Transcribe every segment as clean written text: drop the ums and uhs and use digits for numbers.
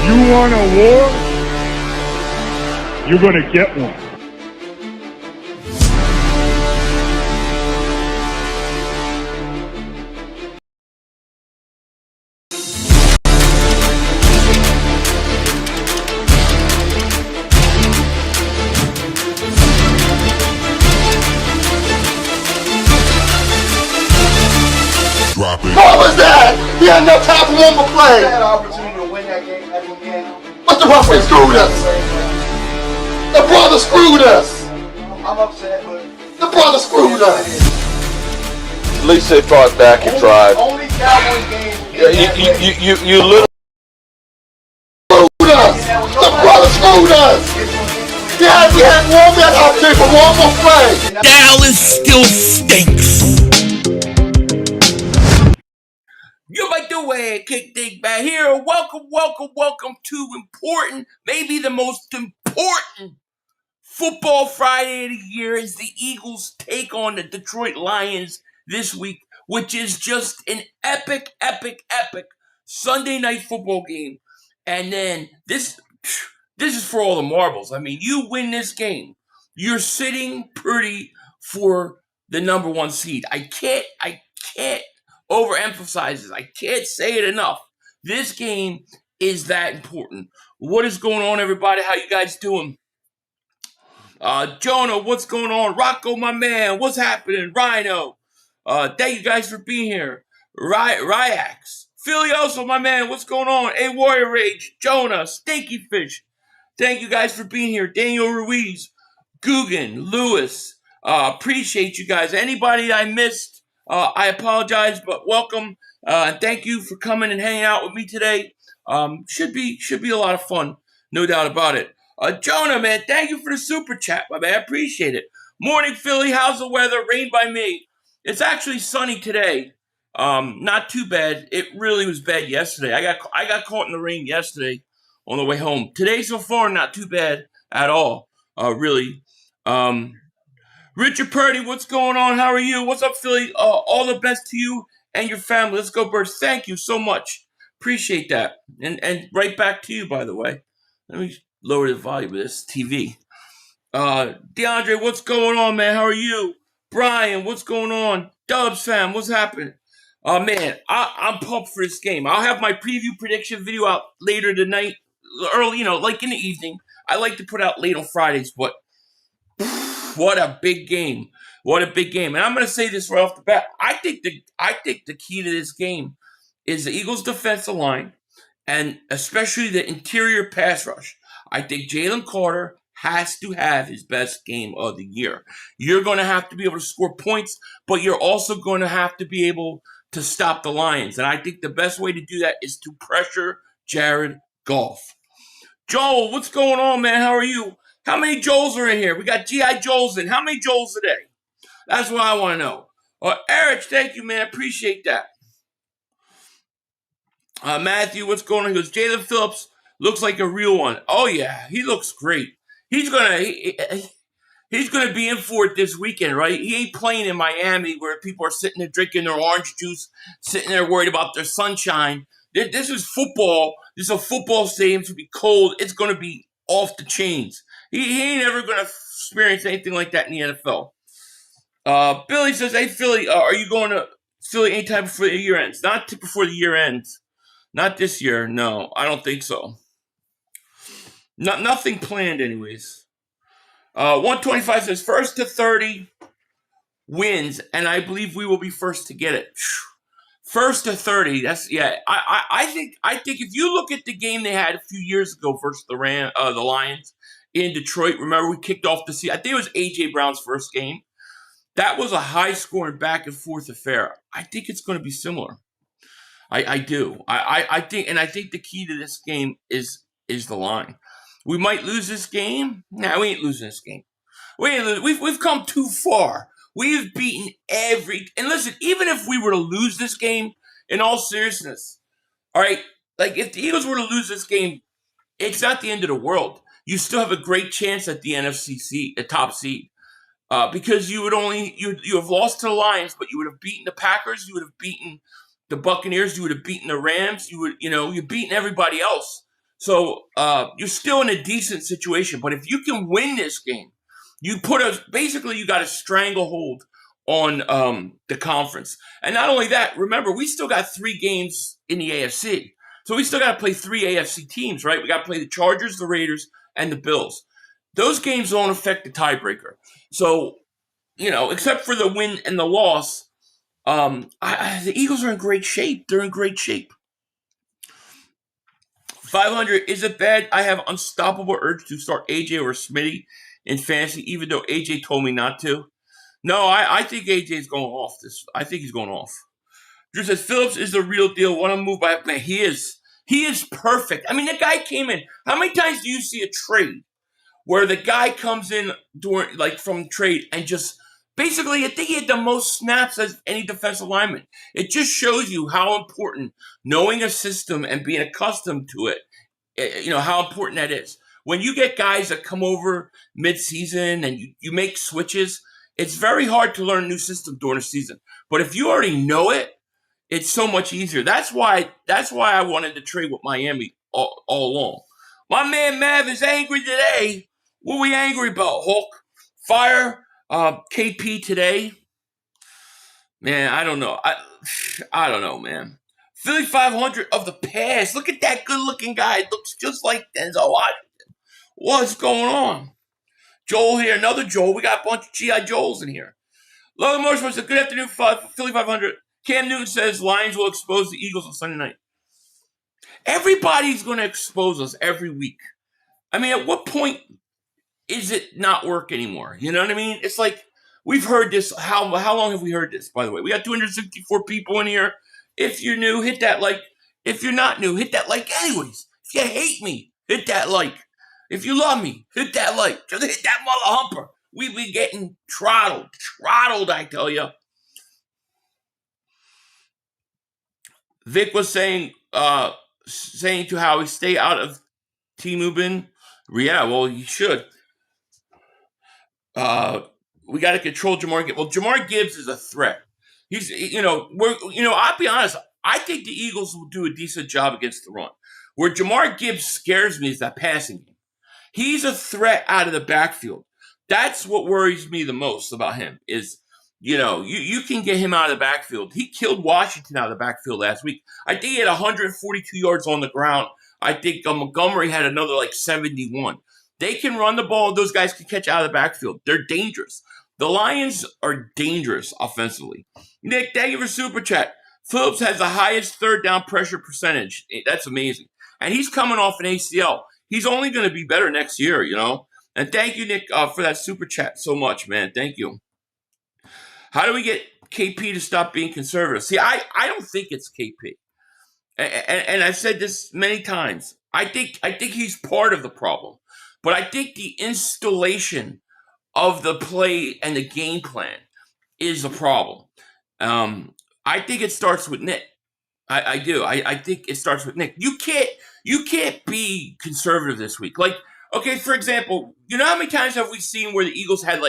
You want a war? You're going to get one. What was that? He had no time for one more play. Had an opportunity to win that game at the end. But the referee screwed us. The brother screwed us. I'm upset, but The brother screwed us. At least they fought back and tried. only Cowboys game. You literally Screwed us. The brother screwed us. Yeah, we had one man opportunity for one more play. Dallas still stinks. You like the way I kick things back here. Welcome to important, maybe the most important Football Friday of the year as the Eagles take on the Detroit Lions this week, which is just an epic Sunday night football game. And then this is for all the marbles. I mean, you win this game, you're sitting pretty for the number one seed. I can't overemphasize this. I can't say it enough. This game is that important. What is going on, everybody? How you guys doing? Jonah, what's going on? Rocco, my man, what's happening? Rhino, thank you guys for being here. Ryax, Filioso, my man, what's going on? A Warrior Rage, Jonah, Stinky Fish, thank you guys for being here. Daniel Ruiz, Guggen, Lewis, appreciate you guys. Anybody I missed, I apologize, but welcome. Thank you for coming and hanging out with me today. Should be a lot of fun, no doubt about it. Jonah, man, thank you for the super chat, my man. I appreciate it. Morning, Philly. How's the weather? Rain by me. It's actually sunny today. Not too bad. It really was bad yesterday. I got caught in the rain yesterday on the way home. Today so far, not too bad at all. Really. Richard Purdy, what's going on? How are you? What's up, Philly? All the best to you and your family. Let's go, Birds. Thank you so much. Appreciate that. And right back to you, by the way. Let me lower the volume of this TV. DeAndre, what's going on, man? How are you? Brian, what's going on? Dubs fam, what's happening? Man, I'm pumped for this game. I'll have my preview prediction video out later tonight, early, like in the evening. I like to put out late on Fridays, but what a big game. What a big game. And I'm going to say this right off the bat. I think the key to this game is the Eagles' defensive line and especially the interior pass rush. I think Jalen Carter has to have his best game of the year. You're going to have to be able to score points, but you're also going to have to be able to stop the Lions. And I think the best way to do that is to pressure Jared Goff. Joel, what's going on, man? How are you? How many Joels are in here? We got G.I. Joels in. How many Joels today? That's what I want to know. Eric, thank you, man. Appreciate that. Matthew, what's going on? He goes, Jalen Phillips looks like a real one. Oh, yeah. He looks great. He's gonna be in for it this weekend, right? He ain't playing in Miami where people are sitting there drinking their orange juice, sitting there worried about their sunshine. This is football. This is a football stadium. It's going to be cold. It's going to be off the chains. He ain't ever going to experience anything like that in the NFL. Billy says, hey, Philly, are you going to Philly anytime before the year ends? Not before the year ends. Not this year. No, I don't think so. Nothing planned anyways. 125 says, 1st to 30 wins, and I believe we will be first to get it. 1st to 30, that's, yeah. I think if you look at the game they had a few years ago versus the Lions in Detroit, remember we kicked off the season. I think it was A.J. Brown's first game. That was a high-scoring back-and-forth affair. I think it's going to be similar. I do. I think the key to this game is the line. We might lose this game. Nah, we ain't losing this game. We've come too far. We've beaten and listen, even if we were to lose this game, in all seriousness, all right, like if the Eagles were to lose this game, it's not the end of the world. You still have a great chance at the NFC top seed. Because you have lost to the Lions, but you would have beaten the Packers, you would have beaten the Buccaneers, you would have beaten the Rams, you've beaten everybody else. So you're still in a decent situation. But if you can win this game, you got a stranglehold on the conference. And not only that, remember, we still got 3 games in the AFC. So we still got to play 3 AFC teams, right? We got to play the Chargers, the Raiders, and the Bills. Those games don't affect the tiebreaker. So, except for the win and the loss, the Eagles are in great shape. They're in great shape. 500, is it bad? I have unstoppable urge to start AJ or Smitty in fantasy, even though AJ told me not to. No, I think AJ's going off this. I think he's going off. Drew says, Phillips is the real deal. Want to move by? Man, he is. He is perfect. I mean, the guy came in. How many times do you see a trade where the guy comes in from trade and just basically, I think he had the most snaps as any defensive lineman. It just shows you how important knowing a system and being accustomed to it, how important that is. When you get guys that come over mid-season and you make switches, it's very hard to learn a new system during the season. But if you already know it, it's so much easier. That's why I wanted to trade with Miami all along. My man Mav is angry today. What are we angry about, Hulk? Fire KP today? Man, I don't know. I don't know, man. Philly 500 of the past. Look at that good-looking guy. It looks just like Denzel Washington. What's going on? Joel here. Another Joel. We got a bunch of G.I. Joels in here. Logan Morsman says, good afternoon, Philly 500. Cam Newton says Lions will expose the Eagles on Sunday night. Everybody's going to expose us every week. I mean, at what point is it not work anymore? You know what I mean? It's like we've heard this. How long have we heard this, by the way? We got 264 people in here. If you're new, hit that like. If you're not new, hit that like anyways. If you hate me, hit that like. If you love me, hit that like. Just hit that mother humper. We be getting throttled, I tell you. Vic was saying to Howie, stay out of T-Mubin. Yeah, well, you should. We got to control Jamar Gibbs. Well, Jamar Gibbs is a threat. He's, I'll be honest. I think the Eagles will do a decent job against the run. Where Jamar Gibbs scares me is that passing game. He's a threat out of the backfield. That's what worries me the most about him is, you can get him out of the backfield. He killed Washington out of the backfield last week. I think he had 142 yards on the ground. I think Montgomery had another 71. They can run the ball. Those guys can catch out of the backfield. They're dangerous. The Lions are dangerous offensively. Nick, thank you for Super Chat. Phillips has the highest third down pressure percentage. That's amazing. And he's coming off an ACL. He's only going to be better next year, And thank you, Nick, for that Super Chat so much, man. Thank you. How do we get KP to stop being conservative? See, I don't think it's KP. And I've said this many times. I think he's part of the problem. But I think the installation of the play and the game plan is the problem. I think it starts with Nick. I do. I think it starts with Nick. You can't be conservative this week. For example, how many times have we seen where the Eagles had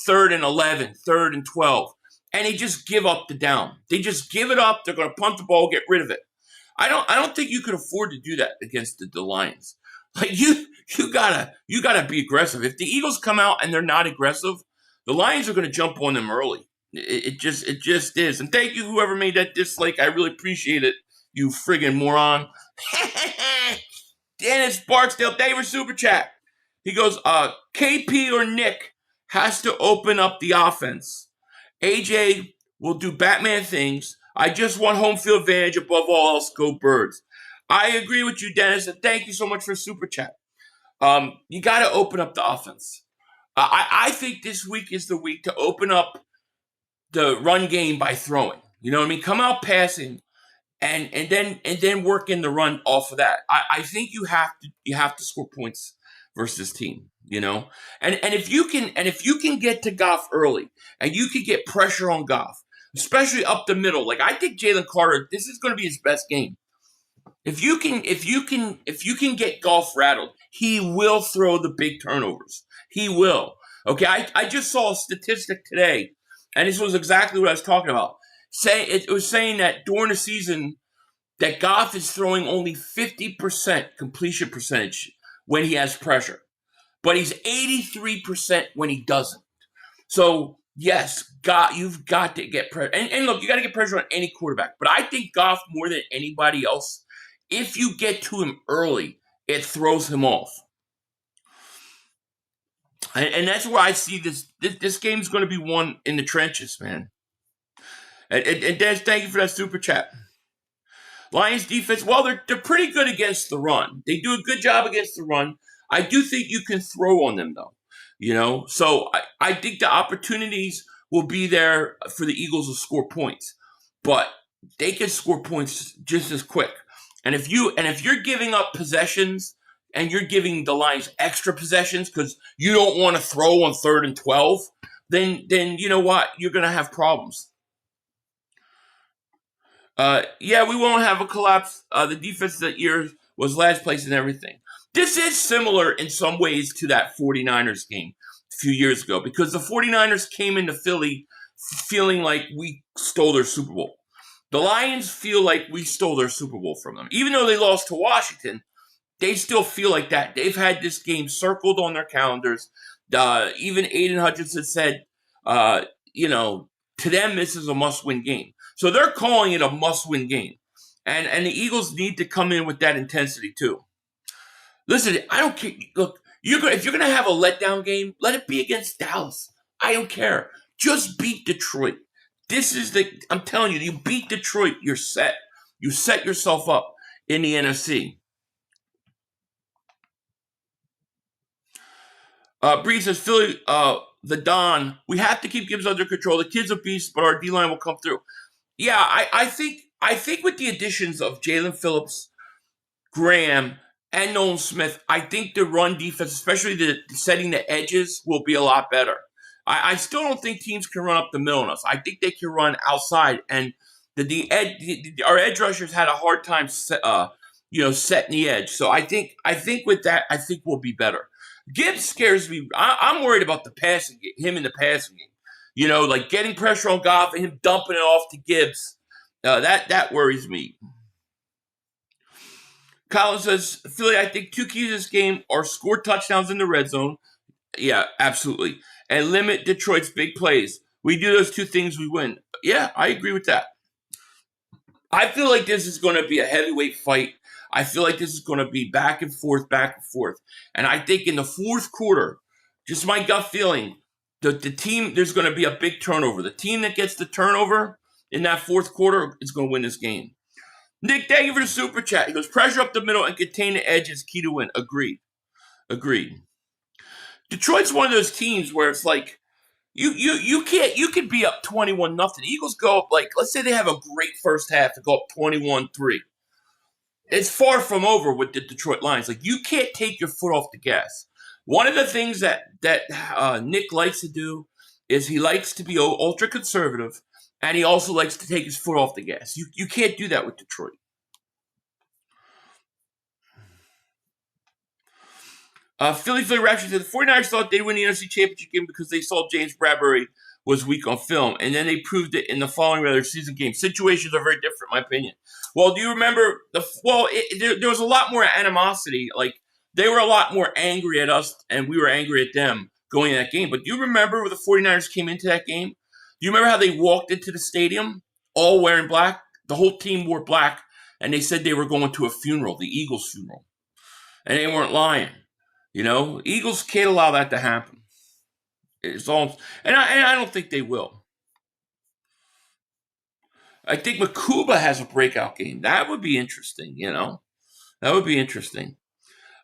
3rd and 11, 3rd and 12, and they just give up the down. They just give it up. They're going to punt the ball, get rid of it. I don't think you could afford to do that against the Lions. You gotta be aggressive. If the Eagles come out and they're not aggressive, the Lions are going to jump on them early. It just is. And thank you, whoever made that dislike. I really appreciate it. You friggin' moron. Dennis Barksdale, thank you for Super Chat. He goes, KP or Nick has to open up the offense. AJ will do Batman things. I just want home field advantage above all else. Go Birds. I agree with you, Dennis, and thank you so much for Super Chat. You got to open up the offense. I think this week is the week to open up the run game by throwing. You know what I mean? Come out passing, and then work in the run off of that. I think you have to score points versus this team. And if you can get to Goff early, and you can get pressure on Goff, especially up the middle. I think Jalen Carter, this is going to be his best game. If you can get Goff rattled, he will throw the big turnovers. He will. Okay, I just saw a statistic today, and this was exactly what I was talking about. It was saying that during the season, that Goff is throwing only 50% completion percentage when he has pressure, but he's 83% when he doesn't. So, yes, you've got to get pressure. And look, you got to get pressure on any quarterback. But I think Goff, more than anybody else, if you get to him early, it throws him off. And that's where I see this game's going to be won in the trenches, man. And Des, thank you for that super chat. Lions defense, well, they're pretty good against the run. They do a good job against the run. I do think you can throw on them, though. So I think the opportunities will be there for the Eagles to score points, but they can score points just as quick. And if you're giving up possessions and you're giving the Lions extra possessions because you don't want to throw on 3rd and 12, then you know what? You're going to have problems. Yeah, we won't have a collapse. The defense that year was last place in everything. This is similar in some ways to that 49ers game a few years ago because the 49ers came into Philly feeling like we stole their Super Bowl. The Lions feel like we stole their Super Bowl from them. Even though they lost to Washington, they still feel like that. They've had this game circled on their calendars. Even Aiden Hutchinson said, to them, this is a must-win game. So they're calling it a must-win game. And the Eagles need to come in with that intensity, too. Listen, I don't care. Look, if you're going to have a letdown game, let it be against Dallas. I don't care. Just beat Detroit. I'm telling you beat Detroit, you're set. You set yourself up in the NFC. Bree says, Philly, the Don, we have to keep Gibbs under control. The kid's a beast, but our D-line will come through. Yeah, I think with the additions of Jalen Phillips, Graham, and Nolan Smith, I think the run defense, especially the setting the edges, will be a lot better. I still don't think teams can run up the middle on us. I think they can run outside, and our edge rushers had a hard time setting the edge. So I think with that, I think we'll be better. Gibbs scares me. I'm worried about him in the passing game. Like getting pressure on Goff and him dumping it off to Gibbs. That worries me. Colin says, Philly, I think 2 keys to this game are score touchdowns in the red zone. Yeah, absolutely. And limit Detroit's big plays. We do those 2 things, we win. Yeah, I agree with that. I feel like this is going to be a heavyweight fight. I feel like this is going to be back and forth. And I think in the 4th quarter, just my gut feeling, the team, there's going to be a big turnover. The team that gets the turnover in that 4th quarter is going to win this game. Nick, thank you for the super chat. He goes, pressure up the middle and contain the edge is key to win. Agreed. Detroit's one of those teams where it's like, you can be up 21-0. The Eagles go up, let's say they have a great first half to go up 21-3. It's far from over with the Detroit Lions. You can't take your foot off the gas. One of the things that Nick likes to do is he likes to be ultra conservative, and he also likes to take his foot off the gas. You can't do that with Detroit. Philly Rapture said the 49ers thought they'd win the NFC Championship game because they saw James Bradbury was weak on film, and then they proved it in the following regular season game. Situations are very different, in my opinion. Well, do you remember there was a lot more animosity. They were a lot more angry at us, and we were angry at them going in that game. But do you remember when the 49ers came into that game? Do you remember how they walked into the stadium all wearing black? The whole team wore black, and they said they were going to a funeral, the Eagles funeral. And they weren't lying. Eagles can't allow that to happen. It's all, and I don't think they will. I think Makuba has a breakout game. That would be interesting, That would be interesting.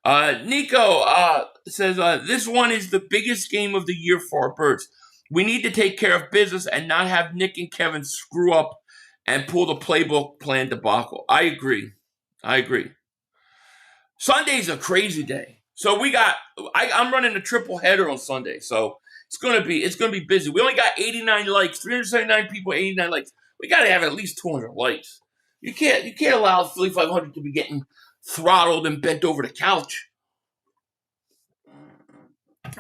Nico says, this one is the biggest game of the year for our Birds. We need to take care of business and not have Nick and Kevin screw up and pull the playbook plan debacle. I agree. Sunday's a crazy day. So I'm running a triple header on Sunday. So it's gonna be busy. We only got 89 likes, 379 people, 89 likes. We gotta have at least 200 likes. You can't allow Philly 500 to be getting throttled and bent over the couch.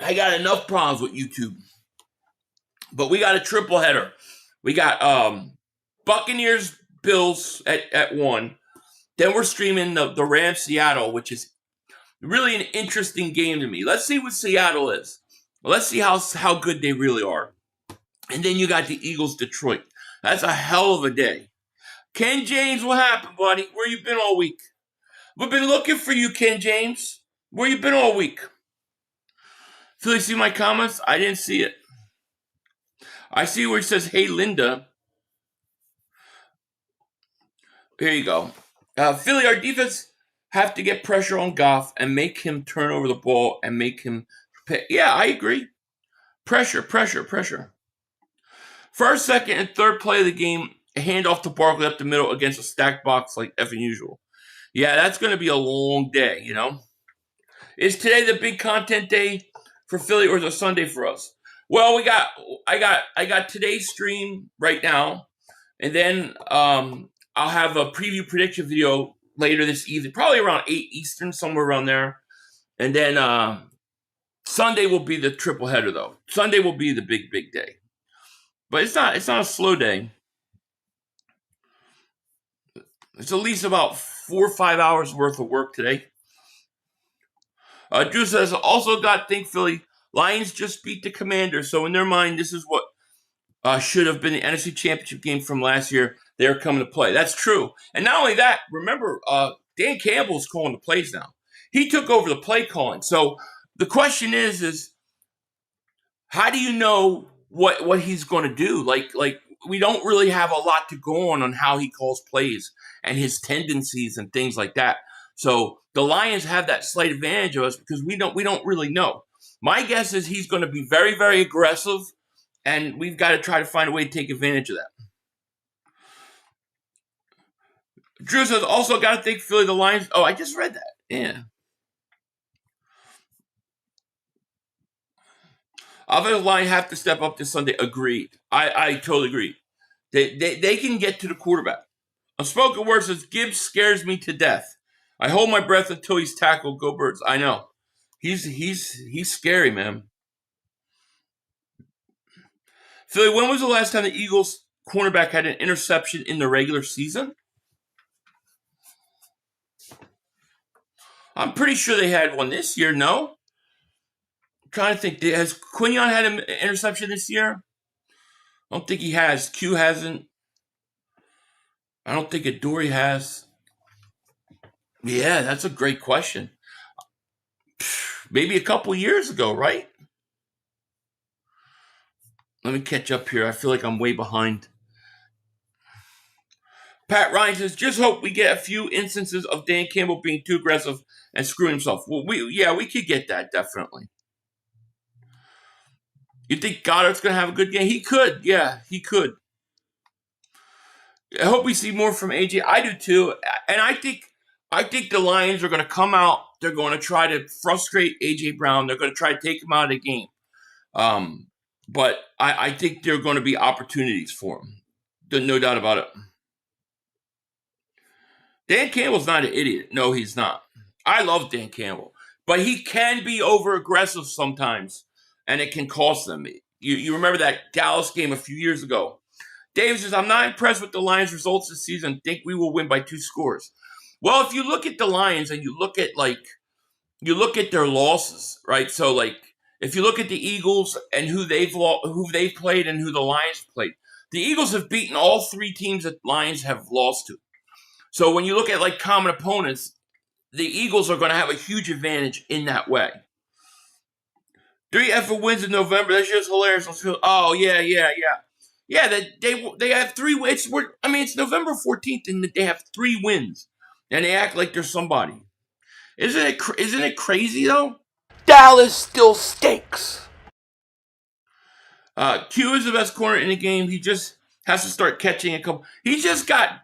I got enough problems with YouTube. But we got a triple header. We got Buccaneers, Bills at 1. Then we're streaming the Rams Seattle, which is really an interesting game to me. Let's see what Seattle is. Let's see how good they really are. And then you got the Eagles Detroit. That's a hell of a day. Ken James, what happened, buddy? Where you been all week? We've been looking for you, Ken James. Where you been all week? Philly, see my comments? I didn't see it. I see where it says, hey, Linda. Here you go. Philly, our defense have to get pressure on Goff and make him turn over the ball and make him pay. Yeah, I agree. Pressure. First, second, and third play of the game, a handoff to Barkley up the middle against a stacked box like effing usual. Yeah, that's going to be a long day, you know. Is today the big content day for Philly, or is it Sunday for us? Well, I got today's stream right now, and then I'll have a preview prediction video later this evening, probably around 8 Eastern, somewhere around there. And then Sunday will be the triple header, though. Sunday will be the big day. But it's not a slow day. It's at least about 4 or 5 hours worth of work today. Drew says, also got think Philly, Lions just beat the Commanders, so in their mind, this is what should have been the NFC Championship game from last year. They're coming to play. That's true. And not only that, remember, Dan Campbell's calling the plays now. He took over the play calling. So the question is how do you know what he's going to do? Like we don't really have a lot to go on how he calls plays and his tendencies and things like that. So the Lions have that slight advantage of us because we don't really know. My guess is he's going to be very, very aggressive, and we've got to try to find a way to take advantage of that. Drew says, also got to think Philly, the Lions. Oh, I just read that. Yeah. Offensive line have to step up this Sunday. Agreed. I totally agree. They can get to the quarterback. Unspoken word says, Gibbs scares me to death. I hold my breath until he's tackled. Go Birds. I know. He's scary, man. Philly, when was the last time the Eagles cornerback had an interception in the regular season? I'm pretty sure they had one this year, no? I'm trying to think. Has Quinion had an interception this year? I don't think he has. Q hasn't. I don't think Adoree has. Yeah, that's a great question. Maybe a couple years ago, right? Let me catch up here. I feel like I'm way behind. Pat Ryan says, just hope we get a few instances of Dan Campbell being too aggressive and screwing himself. Well, we could get that, definitely. You think Goddard's going to have a good game? He could. Yeah, he could. I hope we see more from AJ. I do too. And I think the Lions are going to come out. They're going to try to frustrate AJ Brown. They're going to try to take him out of the game. But I think there are going to be opportunities for him. No doubt about it. Dan Campbell's not an idiot. No, he's not. I love Dan Campbell. But he can be over-aggressive sometimes, and it can cost them. You remember that Dallas game a few years ago. Dave says, I'm not impressed with the Lions' results this season. Think we will win by 2 scores. Well, if you look at the Lions and you look at their losses, right? So if you look at the Eagles and who they've played and who the Lions played, the Eagles have beaten all 3 teams that Lions have lost to. So when you look at common opponents, the Eagles are going to have a huge advantage in that way. 3 effort wins in November. That's just hilarious. Oh yeah. Yeah, they have 3 wins. It's November 14th, and they have 3 wins, and they act like they're somebody. Isn't it crazy though? Dallas still stinks. Q is the best corner in the game. He just has to start catching a couple. He's just got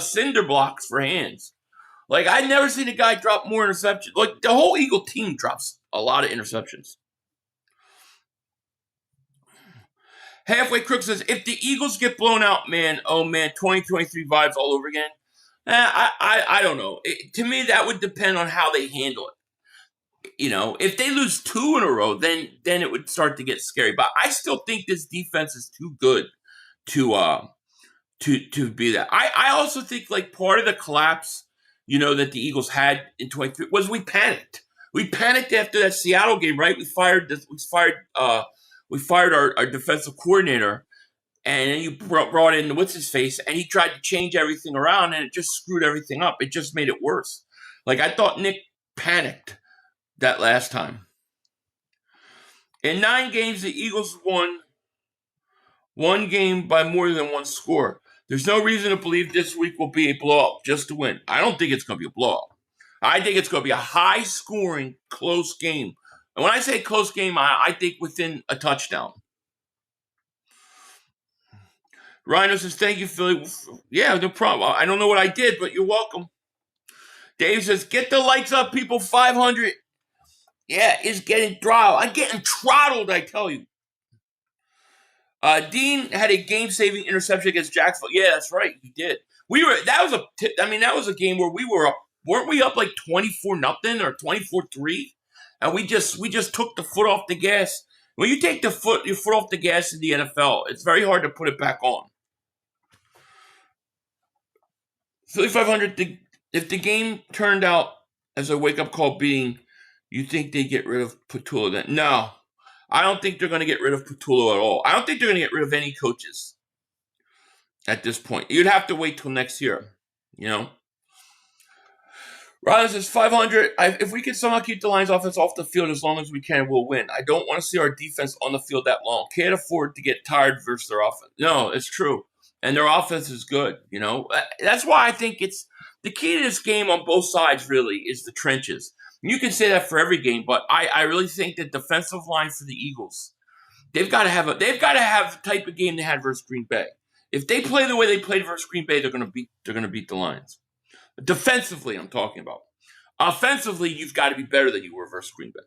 cinder blocks for hands. I've never seen a guy drop more interceptions. The whole Eagle team drops a lot of interceptions. Halfway Crook says, if the Eagles get blown out, man, 2023 vibes all over again. I don't know. To me, that would depend on how they handle it. If they lose 2 in a row, then it would start to get scary. But I still think this defense is too good to to be that. I also think like part of the collapse, that the Eagles had in 23 was we panicked. We panicked after that Seattle game, right? We fired our defensive coordinator, and then you brought in what's his face, and he tried to change everything around, and it just screwed everything up. It just made it worse. Like I thought Nick panicked that last time. In 9 games, the Eagles won one game by more than one score. There's no reason to believe this week will be a blowout just to win. I don't think it's going to be a blowout. I think it's going to be a high-scoring, close game. And when I say close game, I think within a touchdown. Rhino says, thank you, Philly. Yeah, no problem. I don't know what I did, but you're welcome. Dave says, get the likes up, people. 500. Yeah, it's getting throttled. I'm getting throttled, I tell you. Dean had a game-saving interception against Jacksonville. Yeah, that's right. He did. That was a game where weren't we up like 24-0 or 24-3? And we just took the foot off the gas. When you take your foot off the gas in the NFL, it's very hard to put it back on. Philly 500, if the game turned out as a wake-up call being, you think they get rid of Patullo then? No. I don't think they're going to get rid of Patullo at all. I don't think they're going to get rid of any coaches at this point. You'd have to wait till next year, Riley says 500. If we can somehow keep the Lions offense off the field as long as we can, we'll win. I don't want to see our defense on the field that long. Can't afford to get tired versus their offense. No, it's true. And their offense is good, That's why I think it's the key to this game on both sides really is the trenches. You can say that for every game, but I really think that defensive line for the Eagles, they've got to have the type of game they had versus Green Bay. If they play the way they played versus Green Bay, they're going to beat the Lions. Defensively, I'm talking about. Offensively, you've got to be better than you were versus Green Bay.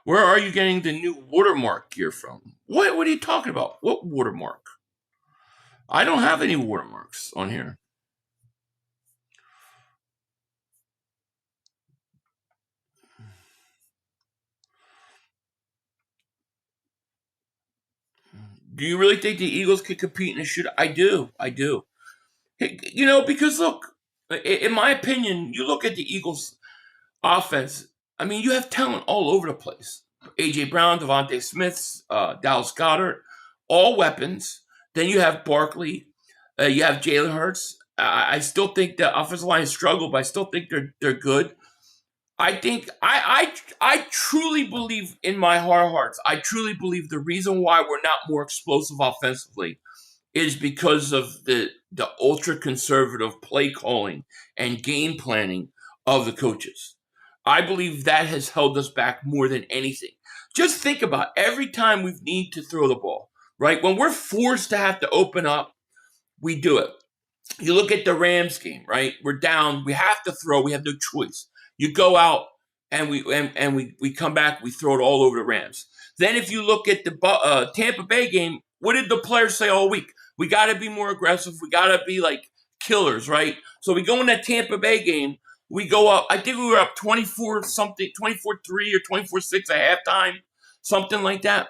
Where are you getting the new watermark gear from? What are you talking about? What watermark? I don't have any watermarks on here. Do you really think the Eagles could compete in a shootout? I do. Because look, in my opinion, you look at the Eagles' offense. I mean, you have talent all over the place. A.J. Brown, Devontae Smith, Dallas Goedert, all weapons. Then you have Barkley. You have Jalen Hurts. I still think the offensive line has struggled, but I still think they're good. I think I truly believe in my heart of hearts. I truly believe the reason why we're not more explosive offensively is because of the ultra conservative play calling and game planning of the coaches. I believe that has held us back more than anything. Just think about every time we need to throw the ball, right? When we're forced to have to open up, we do it. You look at the Rams game, right? We're down. We have to throw. We have no choice. You go out and we come back. We throw it all over the Rams. Then if you look at the Tampa Bay game, what did the players say all week? We got to be more aggressive. We got to be like killers, right? So we go in that Tampa Bay game. We go up. I think we were up 24-something, 24-3 or 24-6 at halftime, something like that.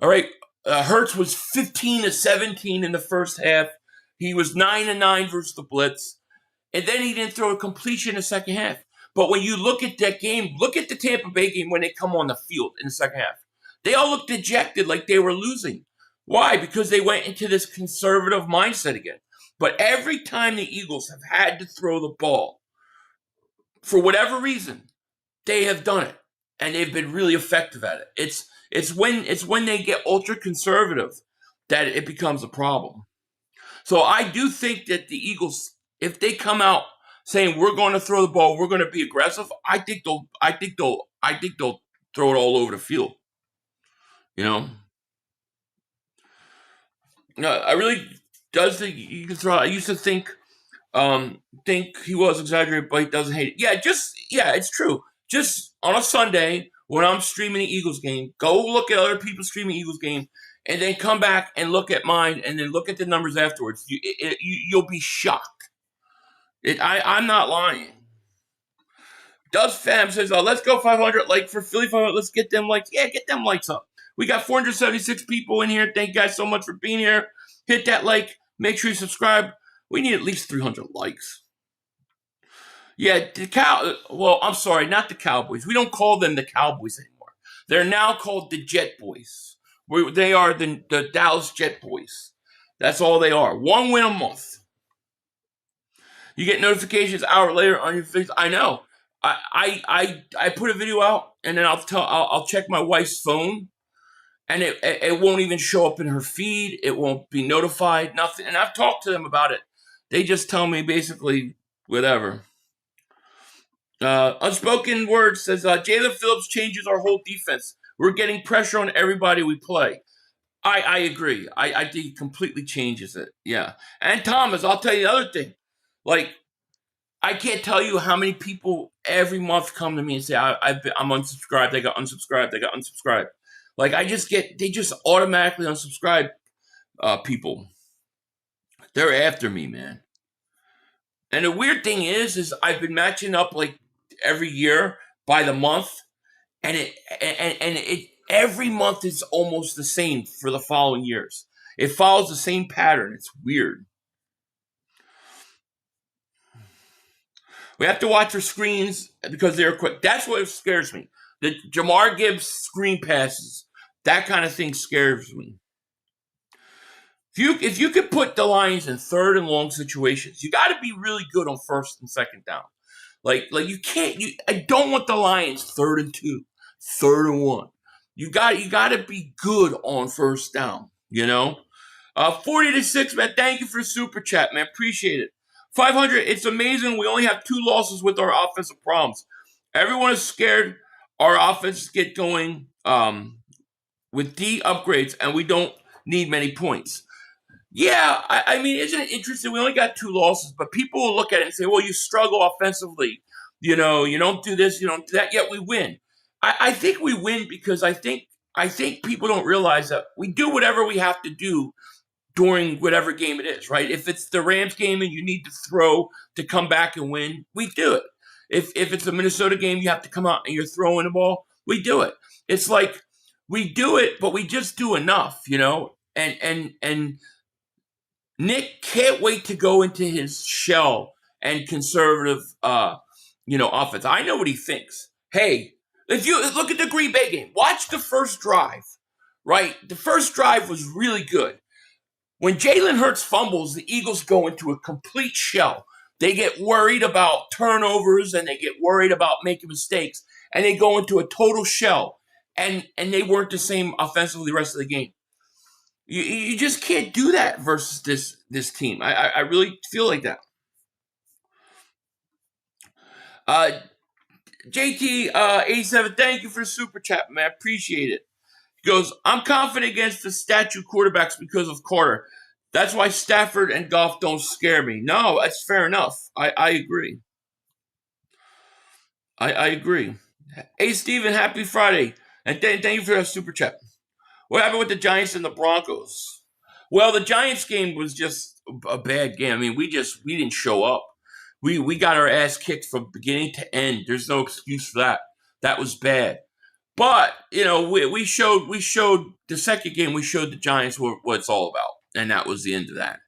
All right. Hurts was 15-17 in the first half. He was 9-9 versus the blitz. And then he didn't throw a completion in the second half. But when you look at that game, look at the Tampa Bay game when they come on the field in the second half. They all looked dejected like they were losing. Why? Because they went into this conservative mindset again. But every time the Eagles have had to throw the ball, for whatever reason, they have done it. And they've been really effective at it. It's when they get ultra conservative that it becomes a problem. So I do think that the Eagles, if they come out saying we're going to throw the ball, we're going to be aggressive, I think they'll throw it all over the field. No, I really does think you can throw. I used to think he was exaggerated, but he doesn't hate it. Yeah, it's true. Just on a Sunday when I'm streaming the Eagles game, go look at other people streaming Eagles game, and then come back and look at mine, and then look at the numbers afterwards. You'll be shocked. I'm not lying. Does Fam says, let's go 500 like for Philly 500. Let's get them likes. Yeah, get them likes up. We got 476 people in here. Thank you guys so much for being here. Hit that like. Make sure you subscribe. We need at least 300 likes. Yeah, well, I'm sorry, not the Cowboys. We don't call them the Cowboys anymore. They're now called the Jet Boys. They are the Dallas Jet Boys. That's all they are. 1 win a month. You get notifications an hour later on your face. I know. I put a video out, and then I'll check my wife's phone, and it won't even show up in her feed. It won't be notified. Nothing. And I've talked to them about it. They just tell me basically whatever. Unspoken Word says, Jalen Phillips changes our whole defense. We're getting pressure on everybody we play. I agree. I think he completely changes it. Yeah. And Thomas, I'll tell you the other thing. Like, I can't tell you how many people every month come to me and say, I'm unsubscribed. I got unsubscribed. Like, they just automatically unsubscribe people. They're after me, man. And the weird thing is I've been matching up like every year by the month, and it every month is almost the same for the following years. It follows the same pattern. It's weird. We have to watch our screens because they're quick. That's what scares me. The Jahmyr Gibbs screen passes, that kind of thing scares me. If you could put the Lions in 3rd and long situations, you got to be really good on 1st and 2nd down. Like you can't. I don't want the Lions 3rd and 2, 3rd and 1. You got to be good on 1st down. 40-6, man. Thank you for the super chat, man. Appreciate it. 500. It's amazing. We only have 2 losses with our offensive problems. Everyone is scared our offense get going with D upgrades, and we don't need many points. Yeah, I mean, isn't it interesting? We only got 2 losses, but people will look at it and say, well, you struggle offensively. You don't do this, you don't do that, yet we win. I think we win because I think people don't realize that we do whatever we have to do during whatever game it is, right? If it's the Rams game and you need to throw to come back and win, we do it. If it's a Minnesota game, you have to come out and you're throwing the ball, we do it. It's like we do it, but we just do enough, and Nick can't wait to go into his shell and conservative, offense. I know what he thinks. Hey, if you look at the Green Bay game, watch the first drive, right? The first drive was really good. When Jalen Hurts fumbles, the Eagles go into a complete shell. They get worried about turnovers and they get worried about making mistakes, and they go into a total shell. And they weren't the same offensively the rest of the game. You just can't do that versus this team. I really feel like that. JT 87, thank you for the super chat, man. Appreciate it. He goes, I'm confident against the statue quarterbacks because of Carter. That's why Stafford and Goff don't scare me. No, that's fair enough. I agree. I agree. Hey, Steven, happy Friday. And thank you for that super chat. What happened with the Giants and the Broncos? Well, the Giants game was just a bad game. I mean, we didn't show up. We got our ass kicked from beginning to end. There's no excuse for that. That was bad. But, we showed the second game, we showed the Giants what it's all about. And that was the end of that.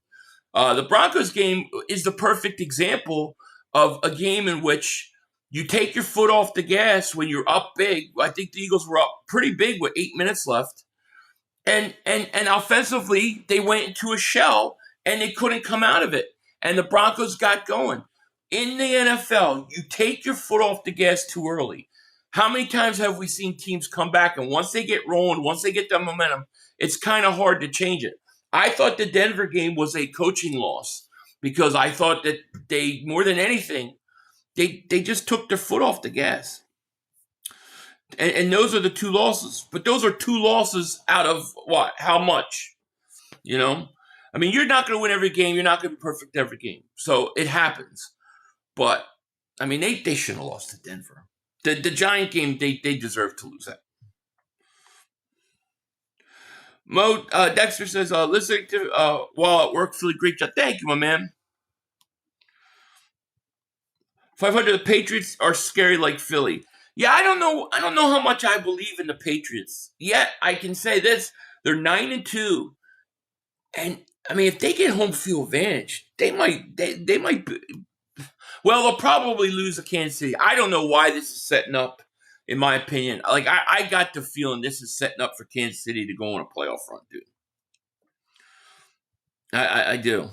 The Broncos game is the perfect example of a game in which you take your foot off the gas when you're up big. I think the Eagles were up pretty big with 8 minutes left. And offensively, they went into a shell and they couldn't come out of it. And the Broncos got going. In the NFL, you take your foot off the gas too early. How many times have we seen teams come back and once they get rolling, once they get the momentum, it's kind of hard to change it. I thought the Denver game was a coaching loss because I thought that they, more than anything, they just took their foot off the gas. And those are the 2 losses. But those are 2 losses out of what? How much? I mean, you're not going to win every game. You're not going to be perfect every game. So it happens. But, I mean, they shouldn't have lost to Denver. The Giant game, they deserve to lose that. Dexter says, listening to while at work, Philly, great job. Thank you, my man. 500, the Patriots are scary like Philly. Yeah, I don't know. I don't know how much I believe in the Patriots. Yet I can say this: they're 9-2, and I mean, if they get home field advantage, they might. They might. Well, they'll probably lose to Kansas City. I don't know why this is setting up. In my opinion, like I got the feeling this is setting up for Kansas City to go on a playoff run, dude. I do.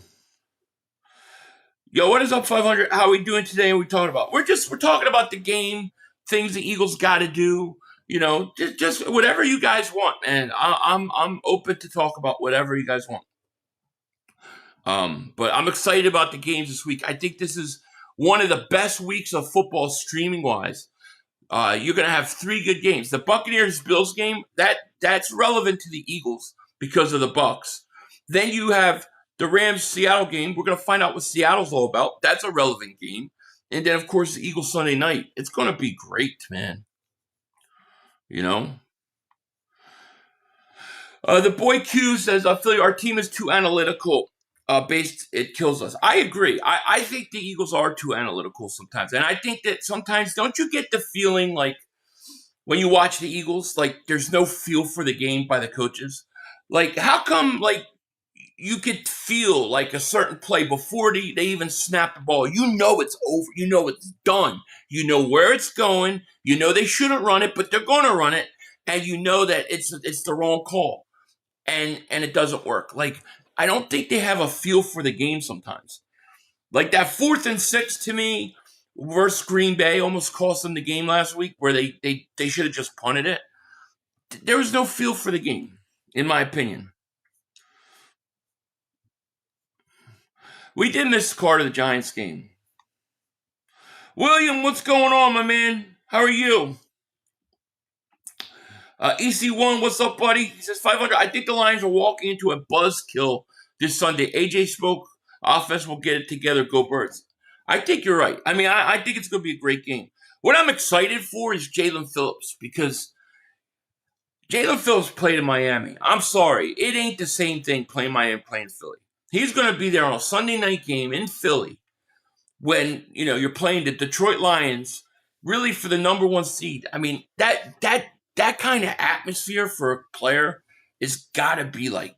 Yo, what is up, 500? How are we doing today? What are we talking about? We're talking about the game, things the Eagles got to do. You know, just whatever you guys want, man. I'm open to talk about whatever you guys want. But I'm excited about the games this week. I think this is one of the best weeks of football streaming wise. You're gonna have 3 good games. The Buccaneers-Bills game that's relevant to the Eagles because of the Bucs. Then you have the Rams-Seattle game. We're gonna find out what Seattle's all about. That's a relevant game. And then of course the Eagles Sunday night. It's gonna be great, man. You know. The boy Q says, I feel like our team is too analytical. It kills us. I agree. I think the Eagles are too analytical sometimes. And I think that sometimes, don't you get the feeling like when you watch the Eagles, like there's no feel for the game by the coaches? Like, how come, like, you could feel like a certain play before they even snap the ball? You know it's over. You know it's done. You know where it's going. You know they shouldn't run it, but they're going to run it. And you know that it's the wrong call. And it doesn't work. Like, I don't think they have a feel for the game sometimes. Like that 4th and 6 to me versus Green Bay almost cost them the game last week where they should have just punted it. There was no feel for the game, in my opinion. We did miss part of the Giants game. William, what's going on, my man? How are you? EC1, what's up, buddy? He says 500. I think the Lions are walking into a buzzkill this Sunday. AJ spoke. Offense will get it together. Go Birds. I think you're right. I mean, I think it's going to be a great game. What I'm excited for is Jalen Phillips because Jalen Phillips played in Miami. I'm sorry. It ain't the same thing playing Miami playing Philly. He's going to be there on a Sunday night game in Philly when, you know, you're playing the Detroit Lions really for the number 1 seed. I mean, that kind of atmosphere for a player is got to be like,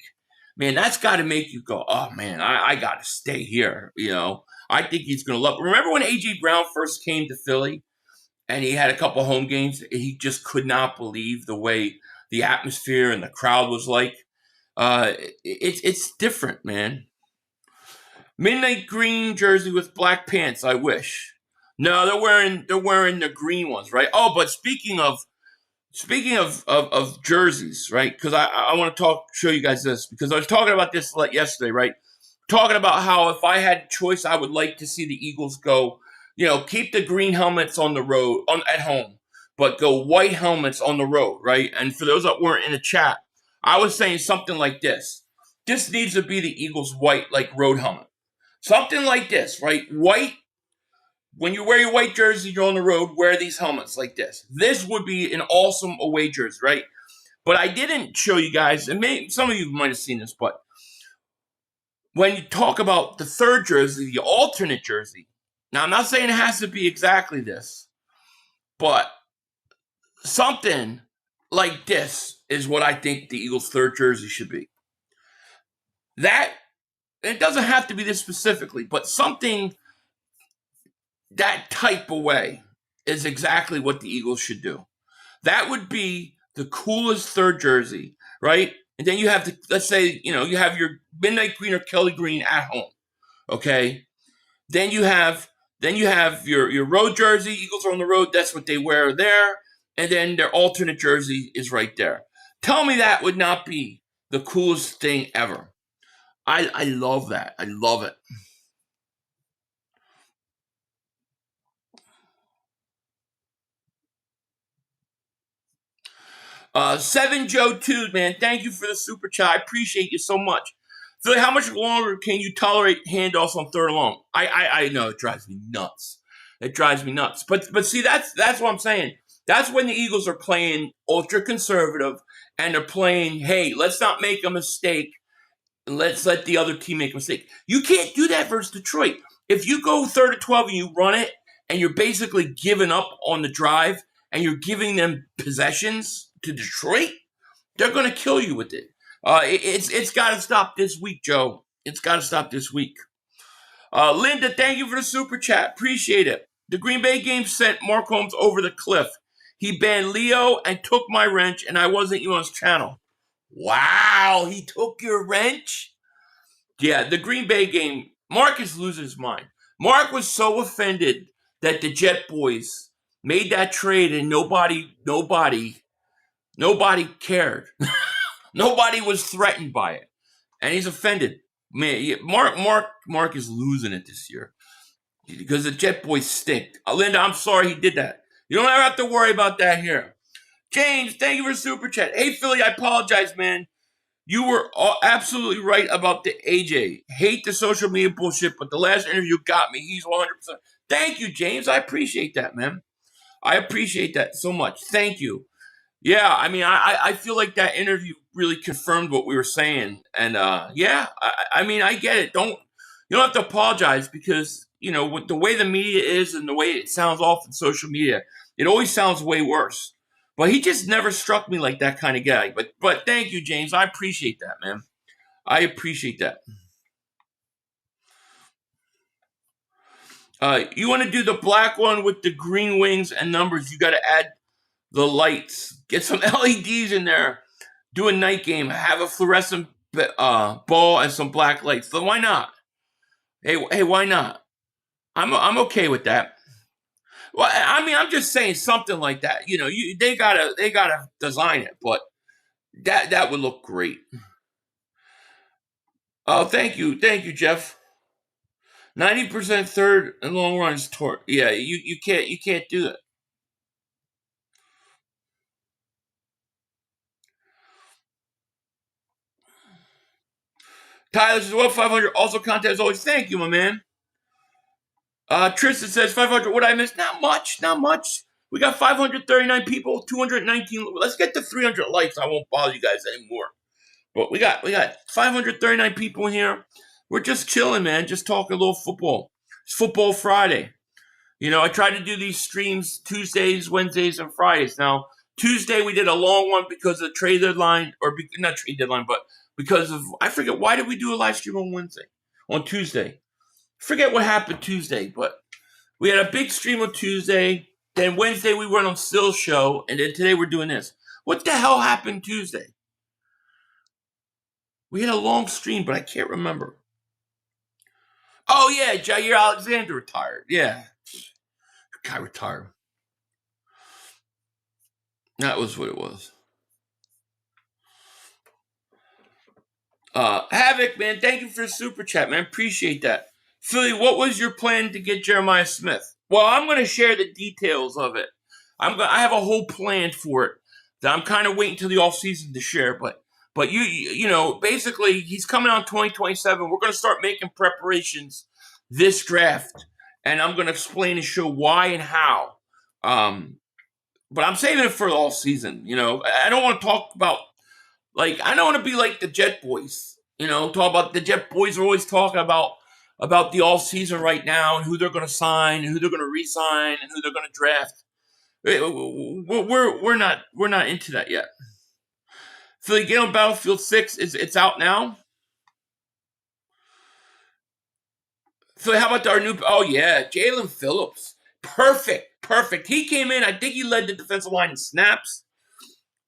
man, that's got to make you go, oh, man, I got to stay here, you know. I think he's going to love it. Remember when A.J. Brown first came to Philly and he had a couple home games? He just could not believe the way the atmosphere and the crowd was like. It's different, man. Midnight green jersey with black pants, I wish. No, they're wearing the green ones, right? Oh, but speaking of jerseys, right? Because I want to show you guys this because I was talking about this yesterday, right? Talking about how if I had a choice, I would like to see the Eagles go, you know, keep the green helmets on the road at home, but go white helmets on the road, right? And for those that weren't in the chat, I was saying something like this. This needs to be the Eagles white, like road helmet. Something like this, right? White. When you wear your white jersey, you're on the road, wear these helmets like this. This would be an awesome away jersey, right? But I didn't show you guys, and maybe some of you might have seen this, but when you talk about the third jersey, the alternate jersey, now I'm not saying it has to be exactly this, but something like this is what I think the Eagles' third jersey should be. That, it doesn't have to be this specifically, but something that type of way is exactly what the Eagles should do. That would be the coolest third jersey, right? And then you have let's say, you know, you have your midnight green or Kelly green at home, okay? Then you have your road jersey. Eagles are on the road. That's what they wear there. And then their alternate jersey is right there. Tell me that would not be the coolest thing ever. I love that. I love it. Seven Joe 2, man, thank you for the super chat. I appreciate you so much. Philly, how much longer can you tolerate handoffs on third and long? I know it drives me nuts. It drives me nuts. But see, that's what I'm saying. That's when the Eagles are playing ultra conservative and they're playing, hey, let's not make a mistake. Let's let the other team make a mistake. You can't do that versus Detroit. If you go 3rd and 12 and you run it and you're basically giving up on the drive and you're giving them possessions to Detroit, they're going to kill you with it. It's got to stop this week, Joe. It's got to stop this week. Linda, thank you for the super chat. Appreciate it. The Green Bay game sent Mark Holmes over the cliff. He banned Leo and took my wrench, and I wasn't even on his channel. Wow, he took your wrench? Yeah, the Green Bay game, Mark is losing his mind. Mark was so offended that the Jet Boys made that trade and nobody cared. Nobody was threatened by it. And he's offended. Man, Mark is losing it this year because the Jet Boys stink. Linda, I'm sorry he did that. You don't ever have to worry about that here. James, thank you for super chat. Hey, Philly, I apologize, man. You were absolutely right about the AJ. Hate the social media bullshit, but the last interview got me. He's 100%. Thank you, James. I appreciate that, man. I appreciate that so much. Thank you. Yeah, I mean, I feel like that interview really confirmed what we were saying. And, yeah, I mean, I get it. You don't have to apologize because, you know, with the way the media is and the way it sounds off in social media, it always sounds way worse. But he just never struck me like that kind of guy. But thank you, James. I appreciate that, man. I appreciate that. You want to do the black one with the green wings and numbers, you got to add the lights. Get some LEDs in there. Do a night game. Have a fluorescent ball and some black lights. So why not? Hey, why not? I'm okay with that. Well, I mean, I'm just saying something like that. You know, they gotta design it, but that would look great. Oh, thank you, Jeff. 90% third and long runs toward. Yeah, you can't do it. Tyler says, well, 500 also contact as always. Thank you, my man. Tristan says 500. What I missed? Not much. We got 539 people, 219. Let's get to 300 likes. I won't bother you guys anymore. But we got 539 people in here. We're just chilling, man. Just talking a little football. It's Football Friday. You know, I try to do these streams Tuesdays, Wednesdays, and Fridays. Now, Tuesday we did a long one because of the trade deadline, or not trade deadline, but because of, I forget, why did we do a live stream on Tuesday? Forget what happened Tuesday, but we had a big stream on Tuesday. Then Wednesday we went on Still's show, and then today we're doing this. What the hell happened Tuesday? We had a long stream, but I can't remember. Oh yeah, Jair Alexander retired. Yeah, guy retired. That was what it was. Havoc, man, thank you for the super chat, man. Appreciate that. Philly, what was your plan to get Jeremiah Smith? Well, I'm going to share the details of it. I have a whole plan for it that I'm kind of waiting till the offseason to share. But you know, basically, he's coming on 2027. We're going to start making preparations this draft, and I'm going to explain and show why and how. But I'm saving it for the all season. You know, I don't want to talk about, like, I don't want to be like the Jet Boys. You know, talk about the Jet Boys are always talking about the all season right now and who they're going to sign and who they're going to re-sign and who they're going to draft. We're not into that yet. Philly, get on Battlefield 6. It's out now. Philly, how about our new? Oh yeah, Jalen Phillips. Perfect. He came in. I think he led the defensive line in snaps.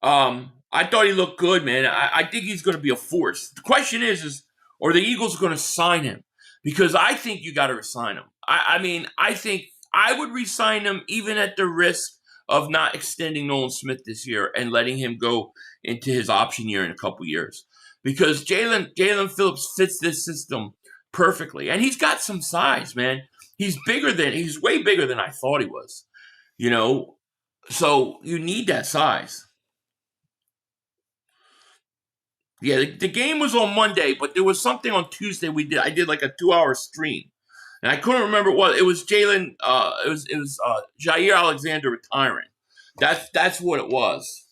I thought he looked good, man. I think he's going to be a force. The question is are the Eagles going to sign him? Because I think you got to resign him. I mean, I think I would resign him even at the risk of not extending Nolan Smith this year and letting him go into his option year in a couple years. Because Jalen Phillips fits this system perfectly. And he's got some size, man. He's way bigger than I thought he was. You know, so you need that size. Yeah, the game was on Monday, but there was something on Tuesday I did like a 2-hour stream. And I couldn't remember what it was. Jair Alexander retiring. That's what it was.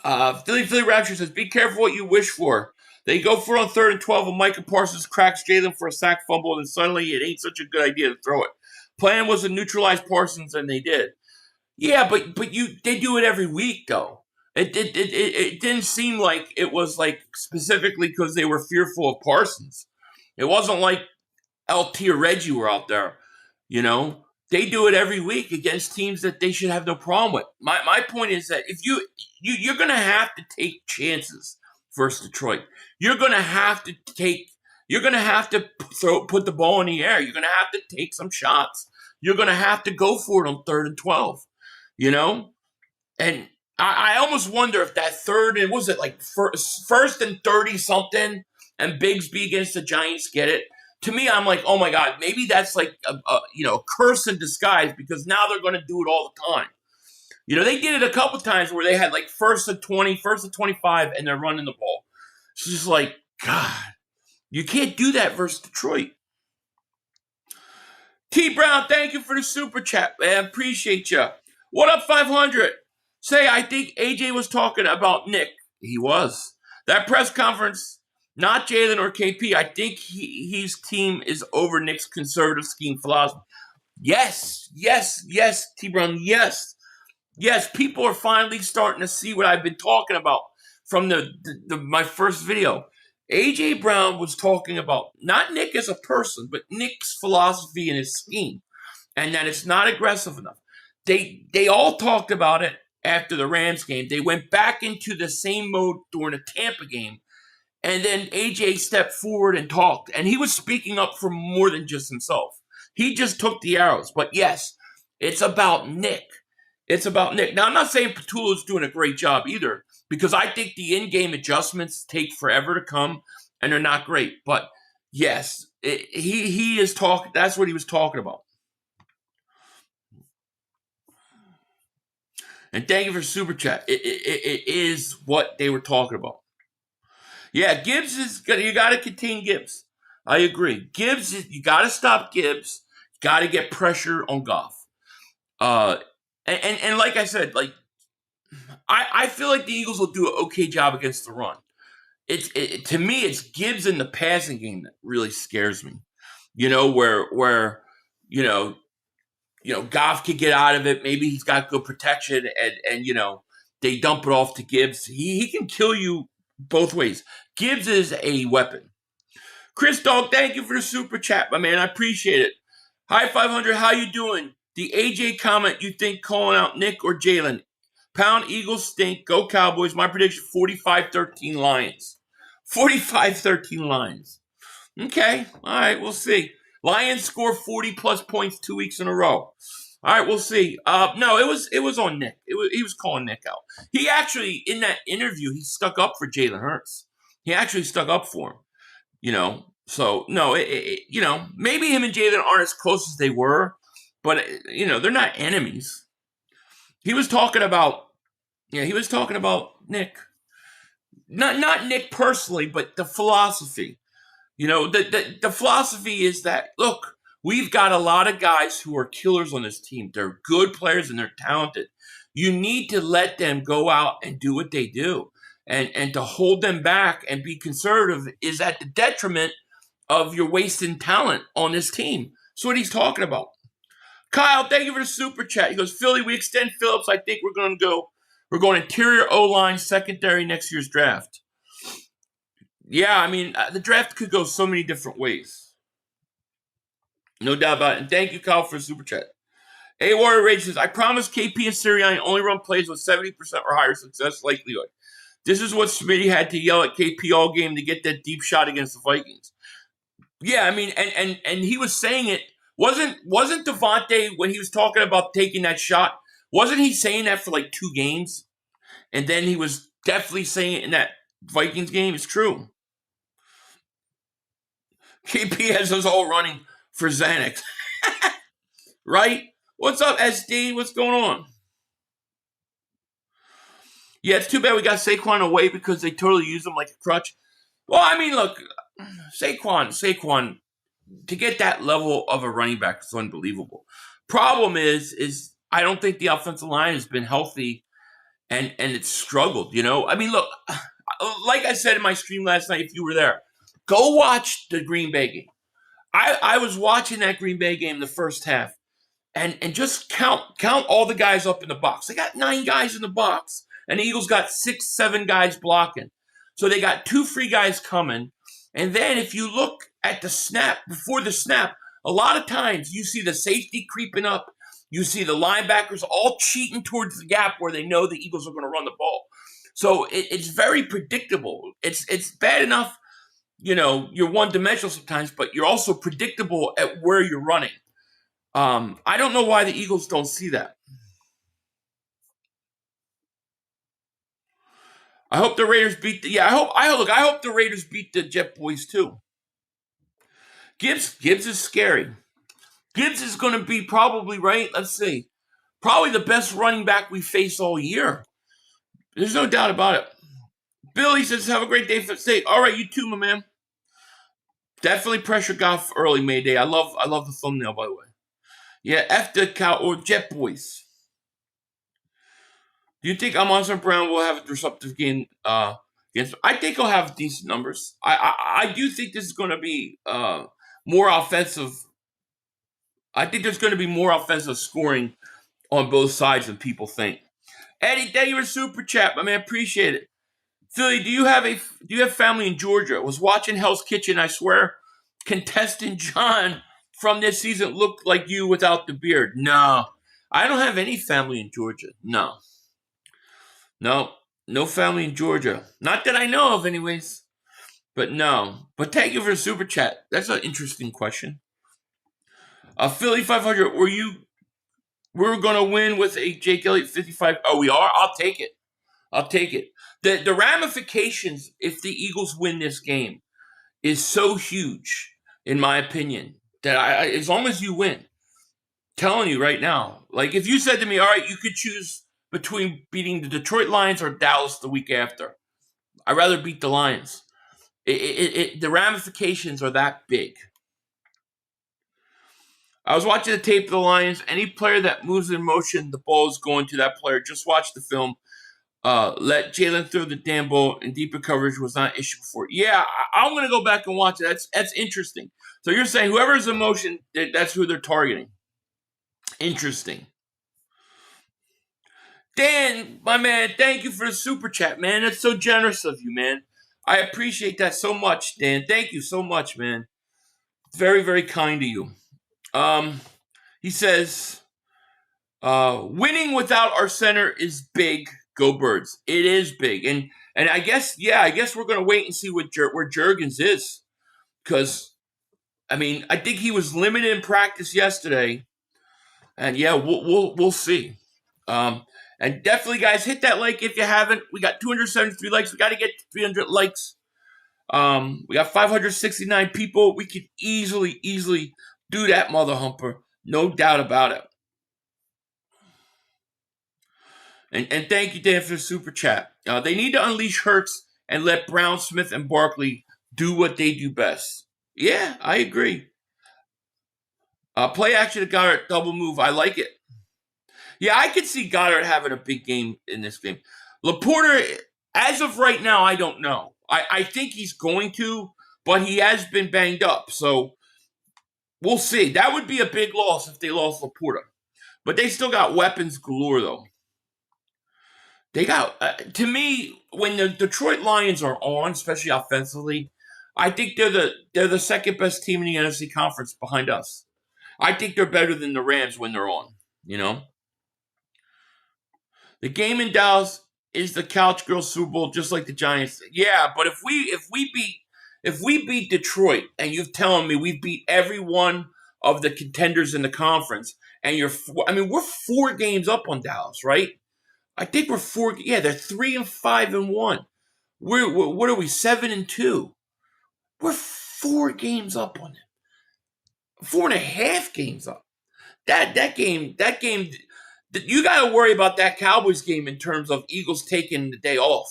Philly Rapture says, be careful what you wish for. They go for it on 3rd and 12, and Micah Parsons cracks Jalen for a sack fumble, and suddenly it ain't such a good idea to throw it. Plan was to neutralize Parsons, and they did. Yeah, but they do it every week though. It didn't seem like it was like specifically because they were fearful of Parsons. It wasn't like LT or Reggie were out there, you know. They do it every week against teams that they should have no problem with. My point is that if you're going to have to take chances versus Detroit. You're going to have to put the ball in the air. You're going to have to take some shots. You're going to have to go for it on 3rd and 12, you know? And I almost wonder if that third and was it like first and 30 something and Bigsby against the Giants get it. To me, I'm like, oh my God, maybe that's like a curse in disguise because now they're going to do it all the time. You know, they did it a couple times where they had like 1st and 20, 1st and 25, and they're running the ball. It's just like, God, you can't do that versus Detroit. T. Brown, thank you for the super chat, man. Appreciate you. What up, 500? Say, I think AJ was talking about Nick. He was. That press conference. Not Jalen or KP. I think his team is over Nick's conservative scheme philosophy. Yes, T. Brown, yes. Yes, people are finally starting to see what I've been talking about from my first video. AJ Brown was talking about not Nick as a person, but Nick's philosophy and his scheme, and that it's not aggressive enough. They all talked about it after the Rams game. They went back into the same mode during the Tampa game. And then AJ stepped forward and talked. And he was speaking up for more than just himself. He just took the arrows. But yes, it's about Nick. It's about Nick. Now, I'm not saying Petula's doing a great job either, because I think the in-game adjustments take forever to come, and they're not great. But yes, he is talking. That's what he was talking about. And thank you for super chat. It is what they were talking about. Yeah, Gibbs you got to contain Gibbs. I agree. You got to stop Gibbs. You got to get pressure on Goff. And like I said, like I feel like the Eagles will do an okay job against the run. To me, it's Gibbs in the passing game that really scares me. You know, where Goff could get out of it. Maybe he's got good protection, and they dump it off to Gibbs. He can kill you both ways. Gibbs is a weapon. Chris Dog, thank you for the super chat, my man. I appreciate it. Hi, 500. How you doing? The AJ comment, you think calling out Nick or Jalen? Pound Eagles stink. Go Cowboys. My prediction, 45-13 Lions. 45-13 Lions. Okay. All right. We'll see. Lions score 40-plus points 2 weeks in a row. All right, we'll see. No, it was on Nick. He was calling Nick out. He actually, in that interview, he stuck up for Jalen Hurts. He actually stuck up for him. So no, maybe him and Jalen aren't as close as they were, but they're not enemies. He was talking about Nick, not Nick personally, but the philosophy. The philosophy is that, look, we've got a lot of guys who are killers on this team. They're good players and they're talented. You need to let them go out and do what they do. And to hold them back and be conservative is at the detriment of your wasting talent on this team. That's what he's talking about. Kyle, thank you for the super chat. He goes, Philly, we extend Phillips. I think we're going interior O-line, secondary next year's draft. Yeah, I mean, the draft could go so many different ways. No doubt about it. And thank you, Kyle, for the super chat. A Warrior Rage says, I promise KP and Sirianni only run plays with 70% or higher success likelihood. This is what Smitty had to yell at KP all game to get that deep shot against the Vikings. Yeah, I mean, and he was saying it. Wasn't Devontae, when he was talking about taking that shot, wasn't he saying that for like 2 games? And then he was definitely saying it in that Vikings game. It's true. KP has us all running for Xanax. Right? What's up, SD? What's going on? Yeah, it's too bad we got Saquon away because they totally use him like a crutch. Well, I mean, look, Saquon, to get that level of a running back is unbelievable. Problem is I don't think the offensive line has been healthy and it's struggled, I mean, look, like I said in my stream last night, if you were there, go watch the Green Bay game. I was watching that Green Bay game the first half. and just count all the guys up in the box. They got 9 guys in the box, and the Eagles got 6, 7 guys blocking. So they got 2 free guys coming. And then if you look at the snap, before the snap, a lot of times you see the safety creeping up. You see the linebackers all cheating towards the gap where they know the Eagles are going to run the ball. So it's very predictable. It's bad enough, you're one-dimensional sometimes, but you're also predictable at where you're running. I don't know why the Eagles don't see that. I hope the Raiders beat I hope the Raiders beat the Jet Boys too. Gibbs is scary. Gibbs is going to be probably, right, let's see, probably the best running back we face all year. There's no doubt about it. Billy says, have a great day for the state. All right, you too, my man. Definitely pressure Goff early Mayday. I love the thumbnail, by the way. Yeah, F the cow or Jet Boys. Do you think Amon Brown will have a disruptive game against? I think he'll have decent numbers. I do think this is going to be more offensive. I think there's going to be more offensive scoring on both sides than people think. Eddie, thank you for super chat, my man. Appreciate it. Philly, do you have family in Georgia? I was watching Hell's Kitchen. I swear, contestant John from this season looked like you without the beard. No, I don't have any family in Georgia. No family in Georgia. Not that I know of, anyways. But no. But thank you for the super chat. That's an interesting question. Philly 500. We're gonna win with a Jake Elliott 55. Oh, we are. I'll take it. The ramifications if the Eagles win this game is so huge, in my opinion, that as long as you win, telling you right now, like if you said to me, all right, you could choose between beating the Detroit Lions or Dallas the week after, I'd rather beat the Lions. The ramifications are that big. I was watching the tape of the Lions. Any player that moves in motion, the ball is going to that player. Just watch the film. Let Jalen throw the damn ball in deeper coverage was not an issue before. Yeah, I'm going to go back and watch it. That's interesting. So you're saying whoever's in motion, that's who they're targeting. Interesting. Dan, my man, thank you for the super chat, man. That's so generous of you, man. I appreciate that so much, Dan. Thank you so much, man. Very, very kind of you. He says, winning without our center is big. Go Birds. It is big. And I guess we're going to wait and see where Jurgens is. Because, I think he was limited in practice yesterday. And yeah, we'll see. And definitely, guys, hit that like if you haven't. We got 273 likes. We got to get to 300 likes. We got 569 people. We could easily do that, mother humper. No doubt about it. And thank you, Dan, for the super chat. They need to unleash Hurts and let Brown, Smith, and Barkley do what they do best. Yeah, I agree. Play action to Goddard, double move. I like it. Yeah, I could see Goddard having a big game in this game. Laporta, as of right now, I don't know. I think he's going to, but he has been banged up. So we'll see. That would be a big loss if they lost Laporta. But they still got weapons galore, though. They got, to me, when the Detroit Lions are on, especially offensively, I think they're the second best team in the NFC Conference behind us. I think they're better than the Rams when they're on, The game in Dallas is the Couch Girl Super Bowl, just like the Giants. Yeah, but if we beat Detroit, and you're telling me we beat every one of the contenders in the conference, and we're 4 games up on Dallas, right? I think we're 4. Yeah, they're 3-5-1. We're what are we? 7-2. We're 4 games up on them. 4.5 games up. That game. You got to worry about that Cowboys game in terms of Eagles taking the day off,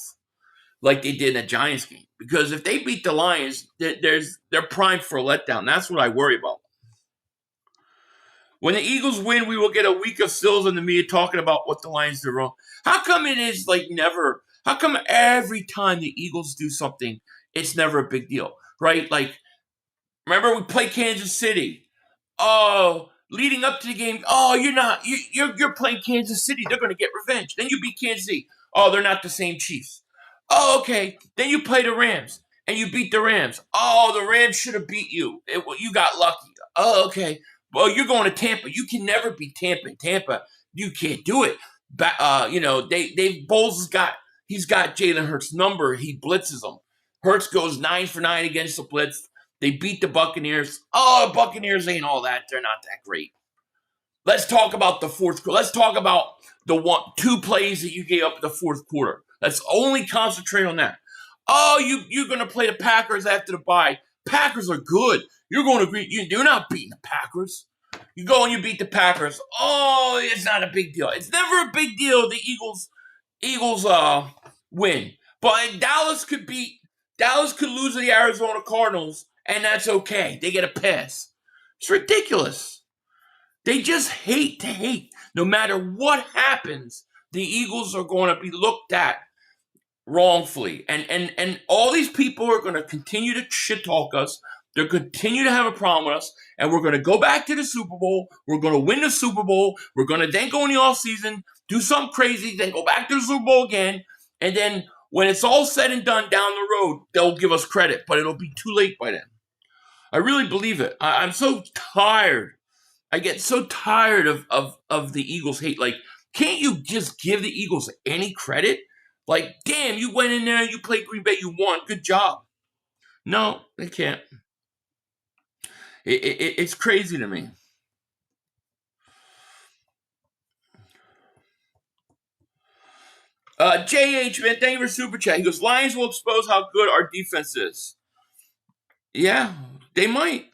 like they did in the Giants game. Because if they beat the Lions, they're primed for a letdown. That's what I worry about. When the Eagles win, we will get a week of stills in the media talking about what the Lions did wrong. How come it is never? How come every time the Eagles do something, it's never a big deal, right? Like, remember we played Kansas City. Oh, leading up to the game, oh, you're playing Kansas City. They're going to get revenge. Then you beat Kansas City. Oh, they're not the same Chiefs. Oh, okay. Then you play the Rams, and you beat the Rams. Oh, the Rams should have beat you. You got lucky. Oh, okay. Well, you're going to Tampa. You can never beat Tampa. Tampa, you can't do it. He's got Jalen Hurts' number. He blitzes them. Hurts goes 9 for 9 against the blitz. They beat the Buccaneers. Oh, the Buccaneers ain't all that. They're not that great. Let's talk about the fourth quarter. Let's talk about the 2 plays that you gave up in the fourth quarter. Let's only concentrate on that. Oh, you're going to play the Packers after the bye. Packers are good. You're going to agree. You're not beating the Packers. You go and you beat the Packers. Oh, it's not a big deal. It's never a big deal. The Eagles win. But Dallas could lose to the Arizona Cardinals, and that's okay. They get a pass. It's ridiculous. They just hate to hate. No matter what happens, the Eagles are going to be looked at wrongfully. And all these people are going to continue to shit talk us. They'll continue to have a problem with us. And we're going to go back to the Super Bowl. We're going to win the Super Bowl. We're going to then go in the offseason, do something crazy, then go back to the Super Bowl again. And then when it's all said and done down the road, they'll give us credit. But it'll be too late by then. I really believe it. I'm so tired. I get so tired of the Eagles hate. Like, can't you just give the Eagles any credit? Like, damn, you went in there, you played Green Bay, you won. Good job. No, they can't. It's crazy to me. JH, man, thank you for Super Chat. He goes, Lions will expose how good our defense is. Yeah, they might.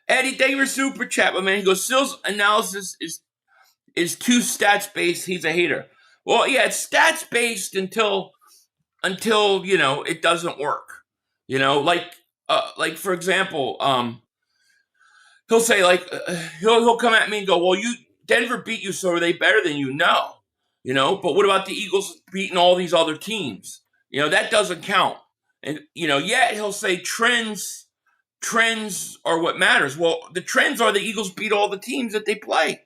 Eddie, thank you for Super Chat, but man, he goes, Sills' analysis is too stats-based. He's a hater. Well, yeah, it's stats-based until it doesn't work. Like for example, he'll say he'll come at me and go, well, Denver beat you, so are they better than you? No. But what about the Eagles beating all these other teams? That doesn't count. And, yet he'll say trends are what matters. Well, the trends are the Eagles beat all the teams that they play.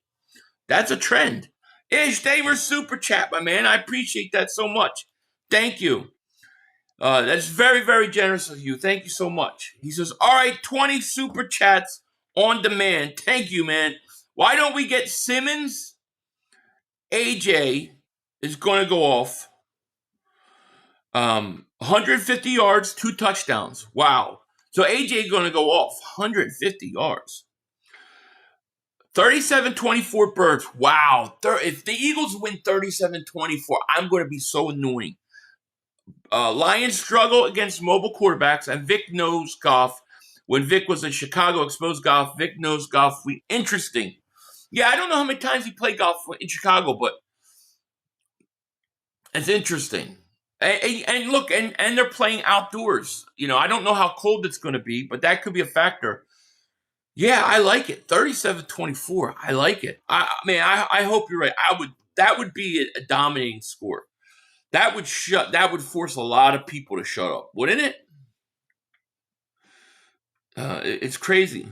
That's a trend. Ish, they were Super Chat, my man. I appreciate that so much. Thank you. That's very, very generous of you. Thank you so much. He says, all right, 20 Super Chats on demand. Thank you, man. Why don't we get Simmons? AJ is going to go off. 150 yards, 2 touchdowns. Wow. So AJ is going to go off 150 yards. 37-24 Birds. Wow. If the Eagles win 37-24, I'm going to be so annoying. Lions struggle against mobile quarterbacks, and Vic knows Goff. When Vic was in Chicago, exposed Goff. Vic knows Goff. Interesting. Yeah, I don't know how many times he played Goff in Chicago, but it's interesting. And look, and they're playing outdoors. I don't know how cold it's going to be, but that could be a factor. Yeah, I like it. 37-24. I like it. I hope you're right. That would be a dominating score. That would force a lot of people to shut up, wouldn't it? It's crazy.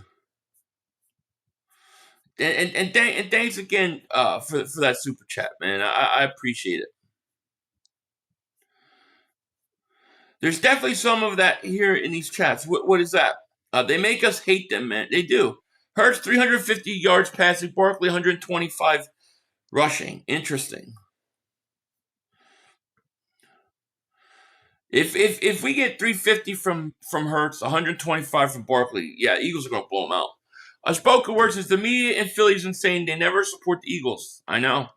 And thanks again for that Super Chat, man. I appreciate it. There's definitely some of that here in these chats. What is that? They make us hate them, man. They do. Hurts 350 yards passing, Barkley 125 rushing. Interesting. If we get 350 from Hurts, 125 from Barkley, yeah, Eagles are going to blow them out. Spoken word says the media in Philly is insane. They never support the Eagles. I know.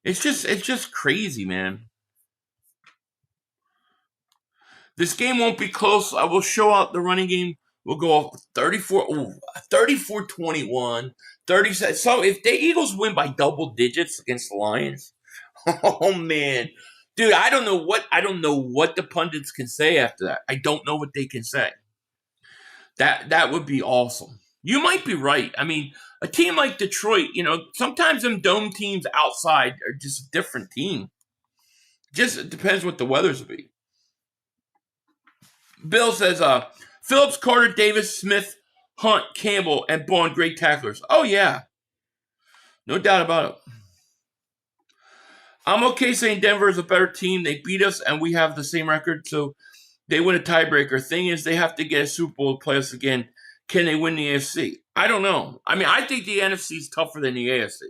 It's just crazy, man. This game won't be close. I will show out the running game. We'll go off 34-21, 37. So if the Eagles win by double digits against the Lions, oh man, dude, I don't know what the pundits can say after that. I don't know what they can say. That would be awesome. You might be right. I mean, a team like Detroit, sometimes them dome teams outside are just a different team. Just it depends what the weather's will be. Bill says, Phillips, Carter, Davis, Smith, Hunt, Campbell, and Bourne, great tacklers. Oh, yeah. No doubt about it. I'm okay saying Denver is a better team. They beat us, and we have the same record, so they win a tiebreaker. Thing is, they have to get a Super Bowl to play us again. Can they win the AFC? I don't know. I mean, I think the NFC is tougher than the AFC.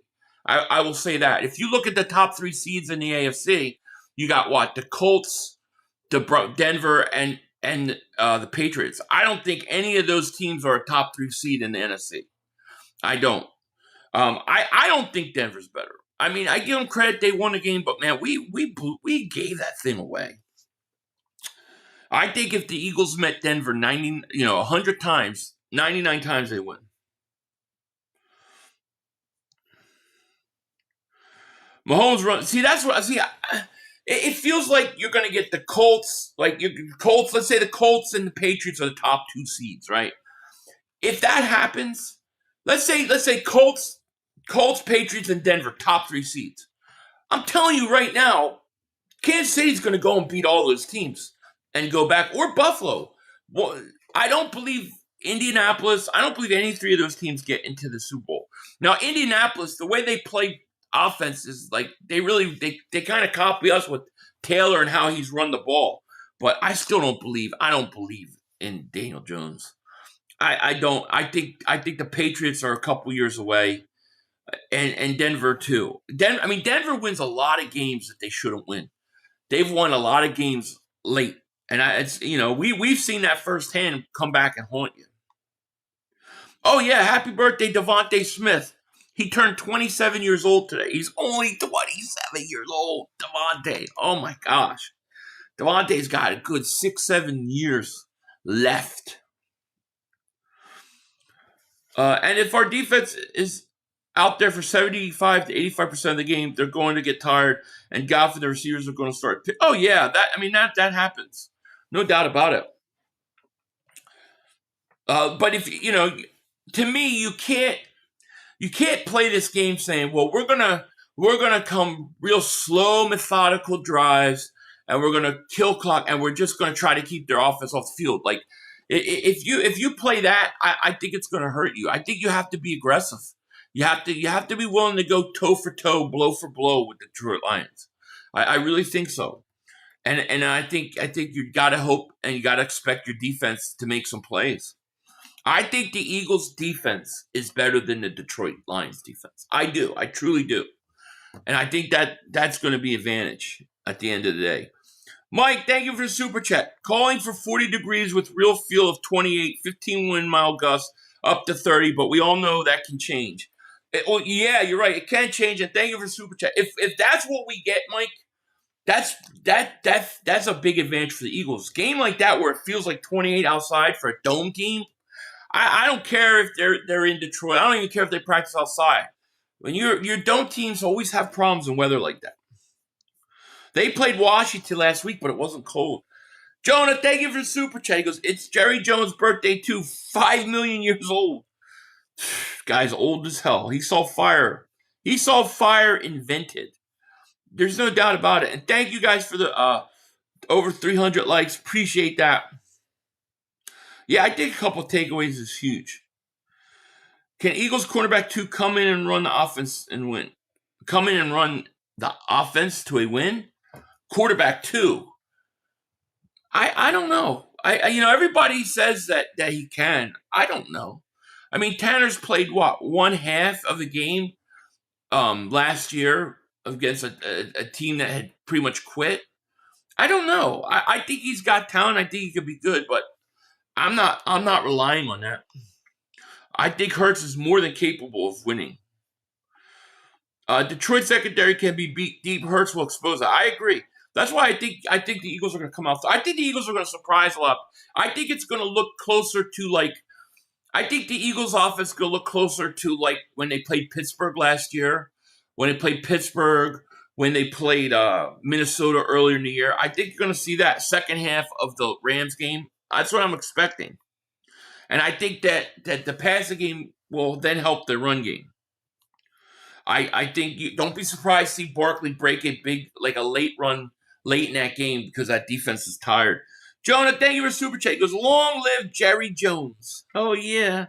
I will say that. If you look at the top 3 seeds in the AFC, you got what? The Colts, Denver, and the Patriots. I don't think any of those teams are a top 3 seed in the NFC. I don't. I don't think Denver's better. I mean, I give them credit; they won the game, but man, we gave that thing away. I think if the Eagles met Denver 100 times, 99 times they win. Mahomes run. See, that's what. See, it feels like you're going to get the Colts. Colts. Let's say the Colts and the Patriots are the top 2 seeds, right? If that happens, let's say Colts, Patriots, and Denver, top 3 seeds. I'm telling you right now, Kansas City's going to go and beat all those teams and go back, or Buffalo. Well, I don't believe Indianapolis. I don't believe any 3 of those teams get into the Super Bowl. Now, Indianapolis, the way they play offense is like they kind of copy us with Taylor and how he's run the ball. But I still don't believe. I don't believe in Daniel Jones. I don't. I think the Patriots are a couple years away, and Denver too. Denver wins a lot of games that they shouldn't win. They've won a lot of games late, and we've seen that firsthand come back and haunt you. Oh yeah, happy birthday, Devontae Smith. He turned 27 years old today. He's only 27 years old, Devontae. Oh my gosh, Devontae's got a good 6-7 years left. And if our defense is out there for 75 to 85% of the game, they're going to get tired, and Goff and the receivers are going to start. Oh yeah, that happens, no doubt about it. But if to me, you can't play this game saying, well, we're gonna come real slow, methodical drives, and we're gonna kill clock, and we're just gonna try to keep their offense off the field. Like if you play that, I think it's gonna hurt you. I think you have to be aggressive. You have to be willing to go toe for toe, blow for blow with the Detroit Lions. I really think so. And I think you gotta hope and you gotta expect your defense to make some plays. I think the Eagles' defense is better than the Detroit Lions' defense. I do. I truly do. And I think that's going to be advantage at the end of the day. Mike, thank you for the super chat. Calling for 40 degrees with real feel of 28, 15 wind mile gusts up to 30, but we all know that can change. Yeah, you're right. It can change, and thank you for the super chat. If that's what we get, Mike, that's a big advantage for the Eagles. Game like that where it feels like 28 outside for a dome team, I don't care if they're in Detroit. I don't even care if they practice outside. When your dome teams always have problems in weather like that. They played Washington last week, but it wasn't cold. Jonah, thank you for the super chat. He goes, it's Jerry Jones' birthday too. 5 million years old. Guy's old as hell. He saw fire. He saw fire invented. There's no doubt about it. And thank you guys for the over 300 likes. Appreciate that. Yeah, I think a couple of takeaways is huge. Can Eagles cornerback 2 come in and run the offense and win? Come in and run the offense to a win? Quarterback 2. I don't know. Everybody says that he can. I don't know. I mean, Tanner's played one half of the game last year against a team that had pretty much quit. I don't know. I think he's got talent. I think he could be good, but I'm not relying on that. I think Hurts is more than capable of winning. Detroit secondary can be beat deep. Hurts will expose it. I agree. That's why I think the Eagles are going to come out. I think the Eagles are going to surprise a lot. I think it's going to look closer to I think the Eagles' offense is going to look closer to when they played Pittsburgh last year, when they played Minnesota earlier in the year. I think you're going to see that second half of the Rams game. That's what I'm expecting. And I think that the passing game will then help the run game. I think you don't be surprised to see Barkley break a big, a late run late in that game because that defense is tired. Jonah, thank you for super chat. He goes, long live Jerry Jones. Oh, yeah.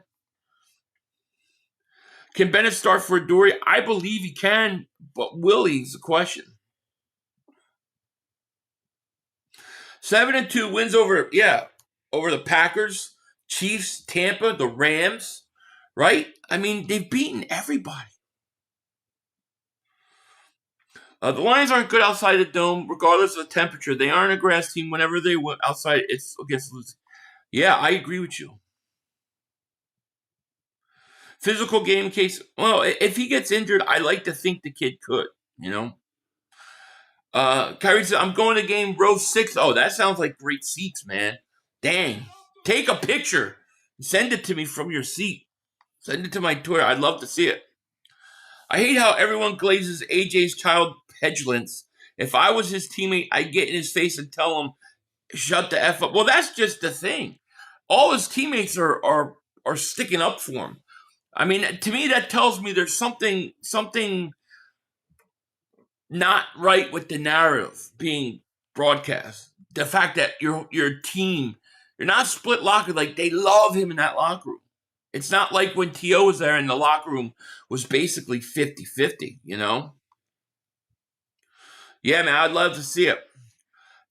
Can Bennett start for Dory? I believe he can, but will he is the question. 7-2 wins over the Packers, Chiefs, Tampa, the Rams, right? I mean, they've beaten everybody. The Lions aren't good outside the dome, regardless of the temperature. They aren't a grass team. Whenever they went outside, it's against losing. Yeah, I agree with you. Physical game case. Well, if he gets injured, I like to think the kid could, you know. Kyrie said, I'm going to game row 6. Oh, that sounds like great seats, man. Dang. Take a picture. Send it to me from your seat. Send it to my Twitter. I'd love to see it. I hate how everyone glazes AJ's child petulance. If I was his teammate, I'd get in his face and tell him, shut the F up. Well, that's just the thing. All his teammates are sticking up for him. I mean, to me, that tells me there's something not right with the narrative being broadcast. The fact that your team, you're not split locker, like they love him in that locker room. It's not like when T.O. was there and the locker room was basically 50-50, you know? Yeah, man, I'd love to see it.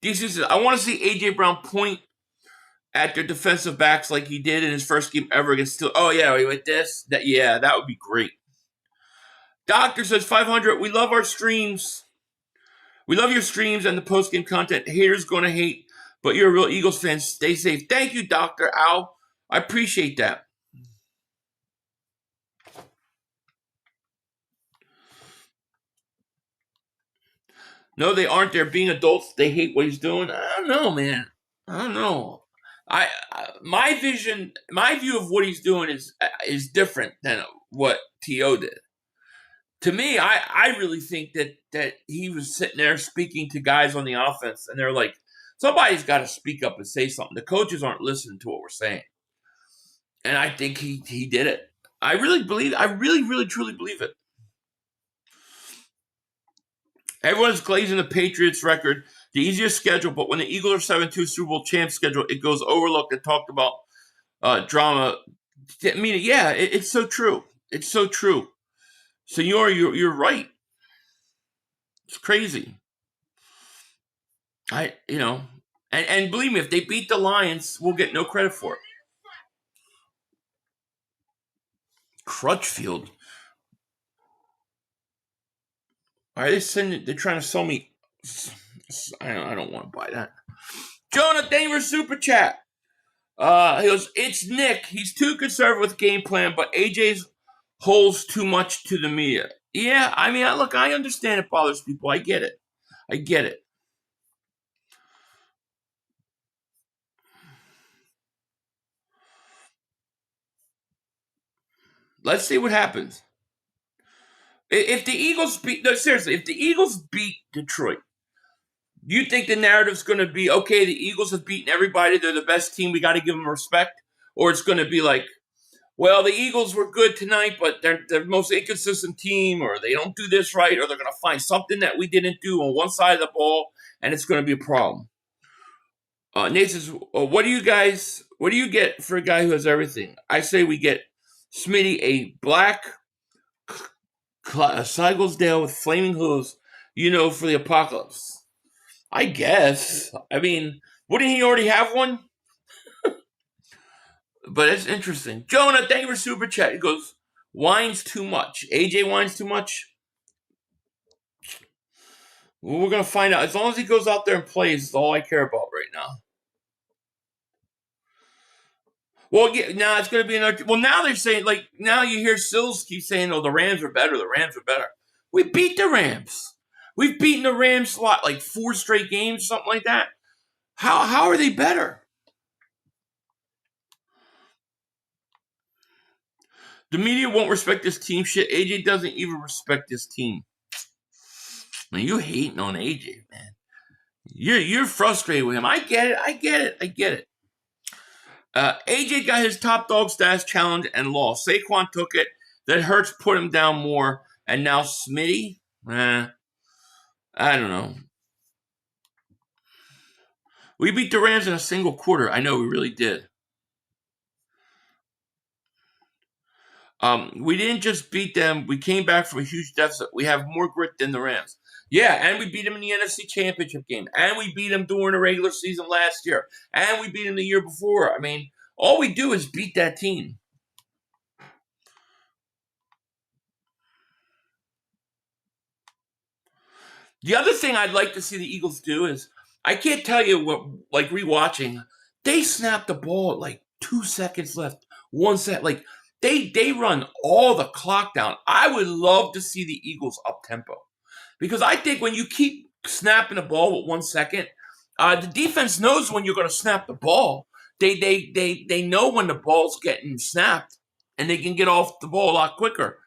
DC says, I want to see A.J. Brown point at their defensive backs like he did in his first game ever against Steelers. Oh, yeah, with this? That would be great. Doctor says, 500, we love our streams. We love your streams and the post-game content. Haters going to hate, but you're a real Eagles fan. Stay safe. Thank you, Dr. Al. I appreciate that. No, they aren't. They're being adults. They hate what he's doing. I don't know, man. I don't know. My view of what he's doing is different than what T.O. did. To me, I really think that he was sitting there speaking to guys on the offense, and they're like, somebody's got to speak up and say something. The coaches aren't listening to what we're saying. And I think he did it. I really, truly believe it. Everyone's glazing the Patriots record, the easiest schedule, but when the Eagles are 7-2 Super Bowl champ schedule, it goes overlooked and talked about drama. I mean, yeah, it's so true. It's so true. So you're right. It's crazy. And believe me, if they beat the Lions, we'll get no credit for it. Crutchfield. Are they sending? They're trying to sell me. I don't want to buy that. Jonah, thank you for super chat. He goes, it's Nick. He's too conservative with game plan, but AJ's holds too much to the media. Yeah, I mean, look, I understand it bothers people. I get it. Let's see what happens. If the Eagles beat Detroit, do you think the narrative's going to be, okay, the Eagles have beaten everybody, they're the best team, we got to give them respect? Or it's going to be like, well, the Eagles were good tonight, but they're the most inconsistent team, or they don't do this right, or they're going to find something that we didn't do on one side of the ball, and it's going to be a problem. Nate says, what do you get for a guy who has everything? I say we get Smitty a black Clydesdale with flaming hooves, for the apocalypse. I guess. I mean, wouldn't he already have one? But it's interesting. Jonah, thank you for super chat. He goes, whines too much. AJ whines too much? Well, we're going to find out. As long as he goes out there and plays, it's all I care about right now. Well, yeah, now it's going to be another. Well, now they're saying, now you hear Sills keep saying, the Rams are better. The Rams are better. We beat the Rams. We've beaten the Rams 4 straight games, something like that. How are they better? The media won't respect this team. Shit, AJ doesn't even respect this team. Man, you hating on AJ, man. You're frustrated with him. I get it. AJ got his top dog status challenge and lost. Saquon took it. Then Hurts put him down more. And now Smitty? I don't know. We beat the Rams in a single quarter. I know we really did. We didn't just beat them. We came back from a huge deficit. We have more grit than the Rams. Yeah, and we beat them in the NFC Championship game. And we beat them during the regular season last year. And we beat them the year before. I mean, all we do is beat that team. The other thing I'd like to see the Eagles do is, I can't tell you what, like rewatching, they snapped the ball at like 2 seconds left, 1 second. Like, they run all the clock down. I would love to see the Eagles up-tempo. Because I think when you keep snapping the ball with 1 second, the defense knows when you're going to snap the ball. They know when the ball's getting snapped, and they can get off the ball a lot quicker.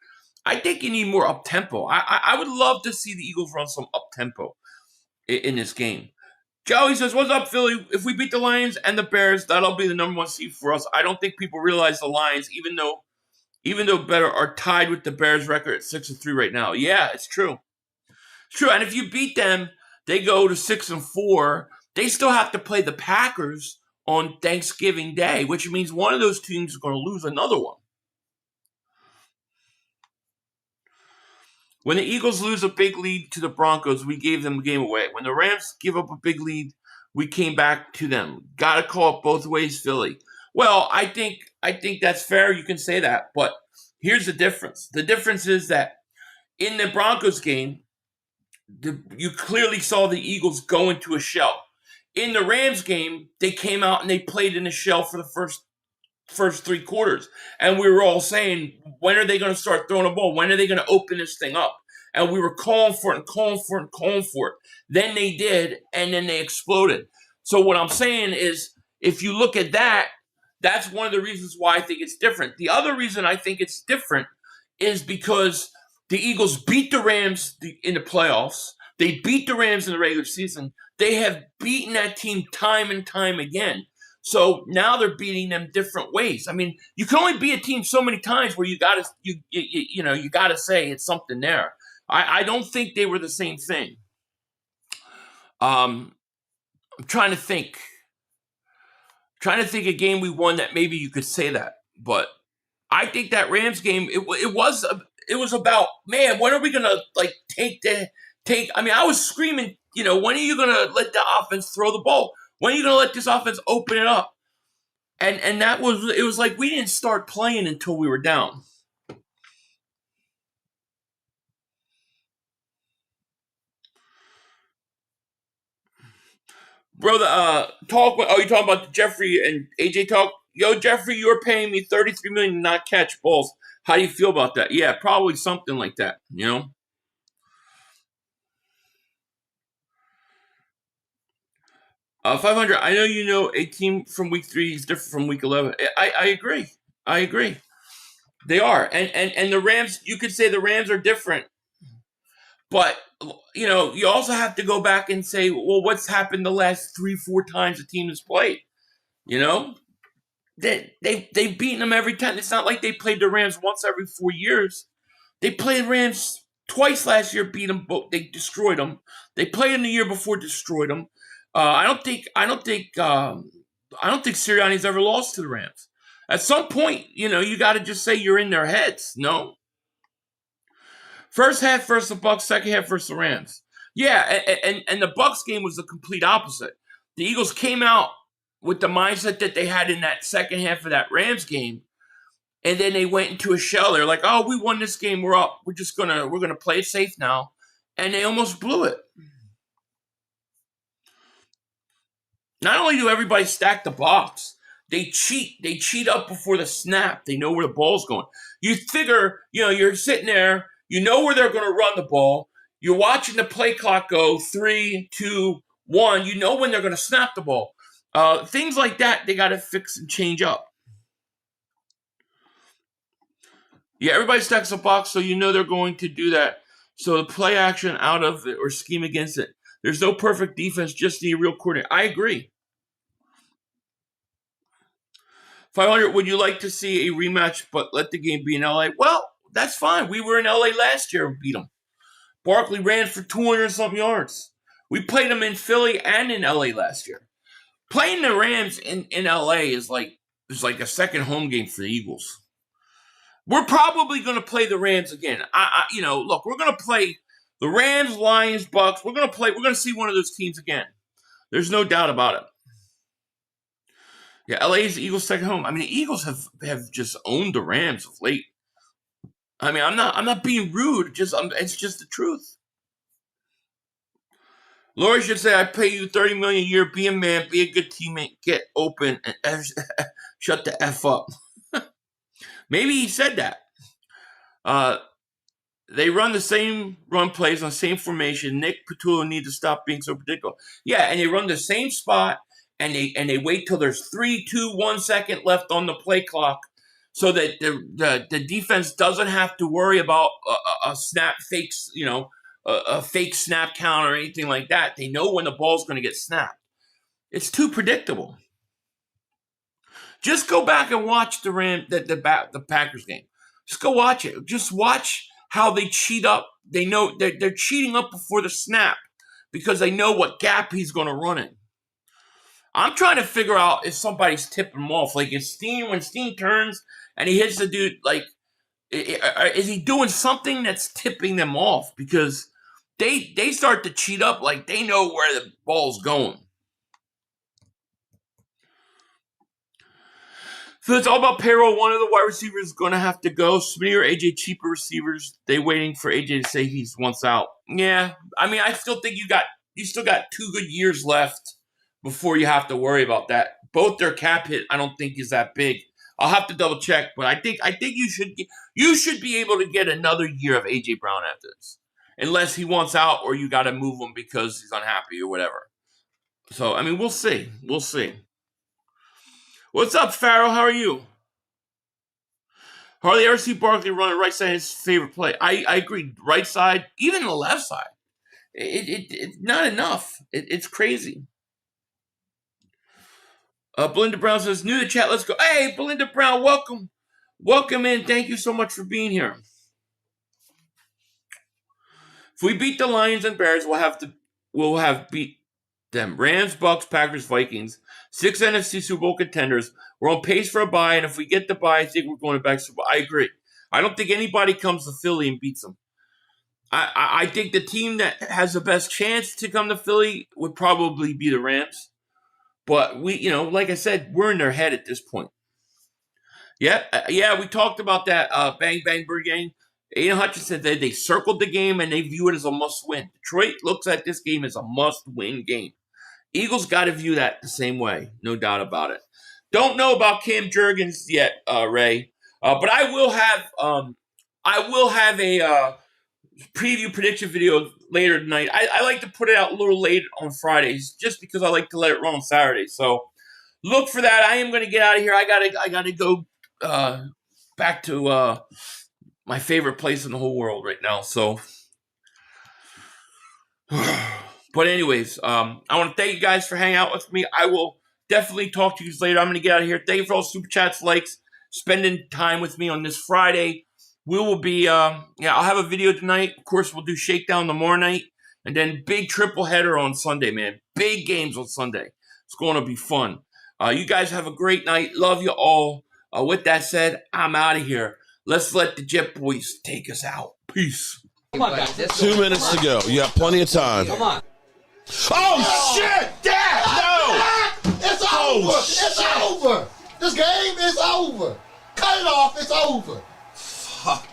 I think you need more up-tempo. I would love to see the Eagles run some up-tempo in this game. Joey says, what's up, Philly? If we beat the Lions and the Bears, that'll be the number 1 seed for us. I don't think people realize the Lions, even though better, are tied with the Bears record at 6-3 right now. Yeah, it's true. It's true. And if you beat them, they go to 6-4. They still have to play the Packers on Thanksgiving Day, which means one of those teams is going to lose another one. When the Eagles lose a big lead to the Broncos, we gave them a game away. When the Rams give up a big lead, we came back to them. Got to call it both ways, Philly. Well, I think that's fair. You can say that. But here's the difference. The difference is that in the Broncos game, you clearly saw the Eagles go into a shell. In the Rams game, they came out and they played in a shell for the first 3 quarters. And we were all saying, when are they going to start throwing a ball? When are they going to open this thing up? And we were calling for it and calling for it and calling for it. Then they did, and then they exploded. So what I'm saying is, if you look at that, that's one of the reasons why I think it's different. The other reason I think it's different is because the Eagles beat the Rams in the playoffs. They beat the Rams in the regular season. They have beaten that team time and time again. So now they're beating them different ways. I mean, you can only beat a team so many times where you gotta say it's something there. I don't think they were the same thing. I'm trying to think a game we won that maybe you could say that, but I think that Rams game it was about, man, when are we gonna take? I mean, I was screaming, when are you gonna let the offense throw the ball? When are you going to let this offense open it up? And it was like we didn't start playing until we were down. Bro, you're talking about Jeffrey and AJ talk? Yo, Jeffrey, you're paying me $33 million to not catch balls. How do you feel about that? Yeah, probably something like that, 500, I know a team from week 3 is different from week 11. I agree. They are. And the Rams, you could say the Rams are different. But, you also have to go back and say, well, what's happened the last 3-4 times the team has played? They've beaten them every time. It's not like they played the Rams once every 4 years. They played Rams twice last year, beat them both. They destroyed them. They played them the year before, destroyed them. I don't think Sirianni's ever lost to the Rams. At some point, you got to just say you're in their heads. No. First half versus the Bucs, second half versus the Rams. Yeah, and the Bucs game was the complete opposite. The Eagles came out with the mindset that they had in that second half of that Rams game, and then they went into a shell. They're like, "Oh, we won this game. We're up. We're gonna play it safe now," and they almost blew it. Not only do everybody stack the box, they cheat. They cheat up before the snap. They know where the ball's going. You figure, you're sitting there, you know where they're going to run the ball. You're watching the play clock go 3, 2, 1. You know when they're going to snap the ball. Things like that, they got to fix and change up. Yeah, everybody stacks a box, so they're going to do that. So the play action out of it or scheme against it. There's no perfect defense, just the real coordinator. I agree. 500, would you like to see a rematch but let the game be in LA? Well, that's fine. We were in LA last year and beat them. Barkley ran for 200-something yards. We played them in Philly and in LA last year. playing the Rams in LA is like a second home game for the Eagles. We're probably going to play the Rams again. Look, we're going to play the Rams, Lions, Bucks. We're going to see one of those teams again. There's no doubt about it. Yeah, LA is the Eagles' second home. I mean, the Eagles have just owned the Rams of late. I mean, I'm not being rude. It's just the truth. Lori should say, "I pay you $30 million a year. Be a man. Be a good teammate. Get open and shut the f up." Maybe he said that. They run the same run plays on the same formation. Nick Patullo needs to stop being so predictable. Yeah, and they run the same spot, and they wait till there's 3, 2, 1 second left on the play clock, so that the defense doesn't have to worry about a snap fakes, a fake snap count or anything like that. They know when the ball's going to get snapped. It's too predictable. Just go back and watch the Packers game. Just go watch it. Just watch how they cheat up. They know they're cheating up before the snap because they know what gap he's going to run in. I'm trying to figure out if somebody's tipping him off. Like when Steen turns and he hits the dude, like is he doing something that's tipping them off? Because they start to cheat up like they know where the ball's going. So it's all about payroll. One of the wide receivers is going to have to go. Smitty or AJ, cheaper receivers. They waiting for AJ to say he's once out. Yeah, I mean, I still think you still got 2 good years left before you have to worry about that. Both their cap hit, I don't think is that big. I'll have to double check, but I think you should be able to get another year of AJ Brown after this, unless he wants out or you got to move him because he's unhappy or whatever. So I mean, we'll see. We'll see. What's up, Farrell? How are you? Hardly ever see Barkley running right side his favorite play. I agree. Right side, even the left side. It's not enough. It's crazy. Belinda Brown says, new to chat, let's go. Hey, Belinda Brown, welcome. Welcome in. Thank you so much for being here. If we beat the Lions and Bears, we'll have beat them. Rams, Bucks, Packers, Vikings. 6 NFC Super Bowl contenders. We're on pace for a bye, and if we get the bye, I think we're going back to Super Bowl. I agree. I don't think anybody comes to Philly and beats them. I think the team that has the best chance to come to Philly would probably be the Rams. But we, like I said, we're in their head at this point. Yeah, we talked about that Bang Bang Bird game. Aiden Hutchinson said they circled the game and they view it as a must-win. Detroit looks at this game as a must-win game. Eagles got to view that the same way, no doubt about it. Don't know about Cam Jurgens yet, Ray, but I will have a preview prediction video later tonight. I like to put it out a little late on Fridays, just because I like to let it run on Saturdays. So look for that. I am going to get out of here. I gotta go back to my favorite place in the whole world right now. So. But anyways, I want to thank you guys for hanging out with me. I will definitely talk to you later. I'm going to get out of here. Thank you for all the super chats, likes, spending time with me on this Friday. We will be, I'll have a video tonight. Of course, we'll do Shakedown tomorrow night. And then big triple header on Sunday, man. Big games on Sunday. It's going to be fun. You guys have a great night. Love you all. With that said, I'm out of here. Let's let the Jet Boys take us out. Peace. Come on, guys. 2 minutes to go. You have plenty of time. Come on. Oh, shit! Dad! No! It's over! It's over! This game is over! Cut it off! It's over! Fuck.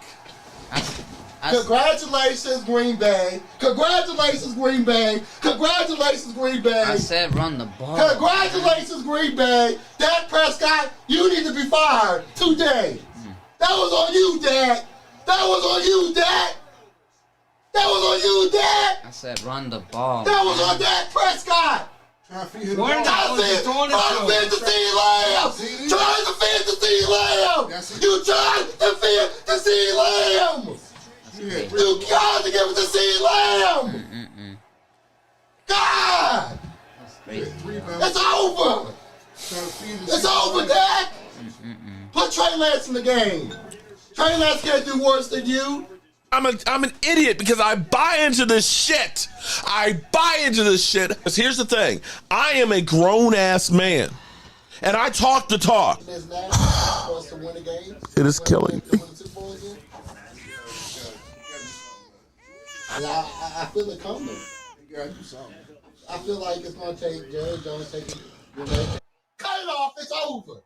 Congratulations, Green Bay. Congratulations, Green Bay. Congratulations, Green Bay. I said run the ball. Congratulations, Green Bay. Dak Prescott, you need to be fired today. That was on you, Dad. That was on you, Dad. That was on you, Dad. I said run the ball. That was on Dak Prescott. Trying to feed the fantasy lamb. Trying to feed the sea lamb. You tried to feed the sea lamb. You got to give it to sea lamb. God. It's over. It's over, Dak. Put Trey Lance in the game. Trey Lance can't do worse than you. I'm an idiot because I buy into this shit. I buy into this shit. Because here's the thing. I am a grown-ass man. And I talk the talk. It is killing me. I feel it coming. I feel like it's going to take Jerry Jones taking. Cut it off. It's over.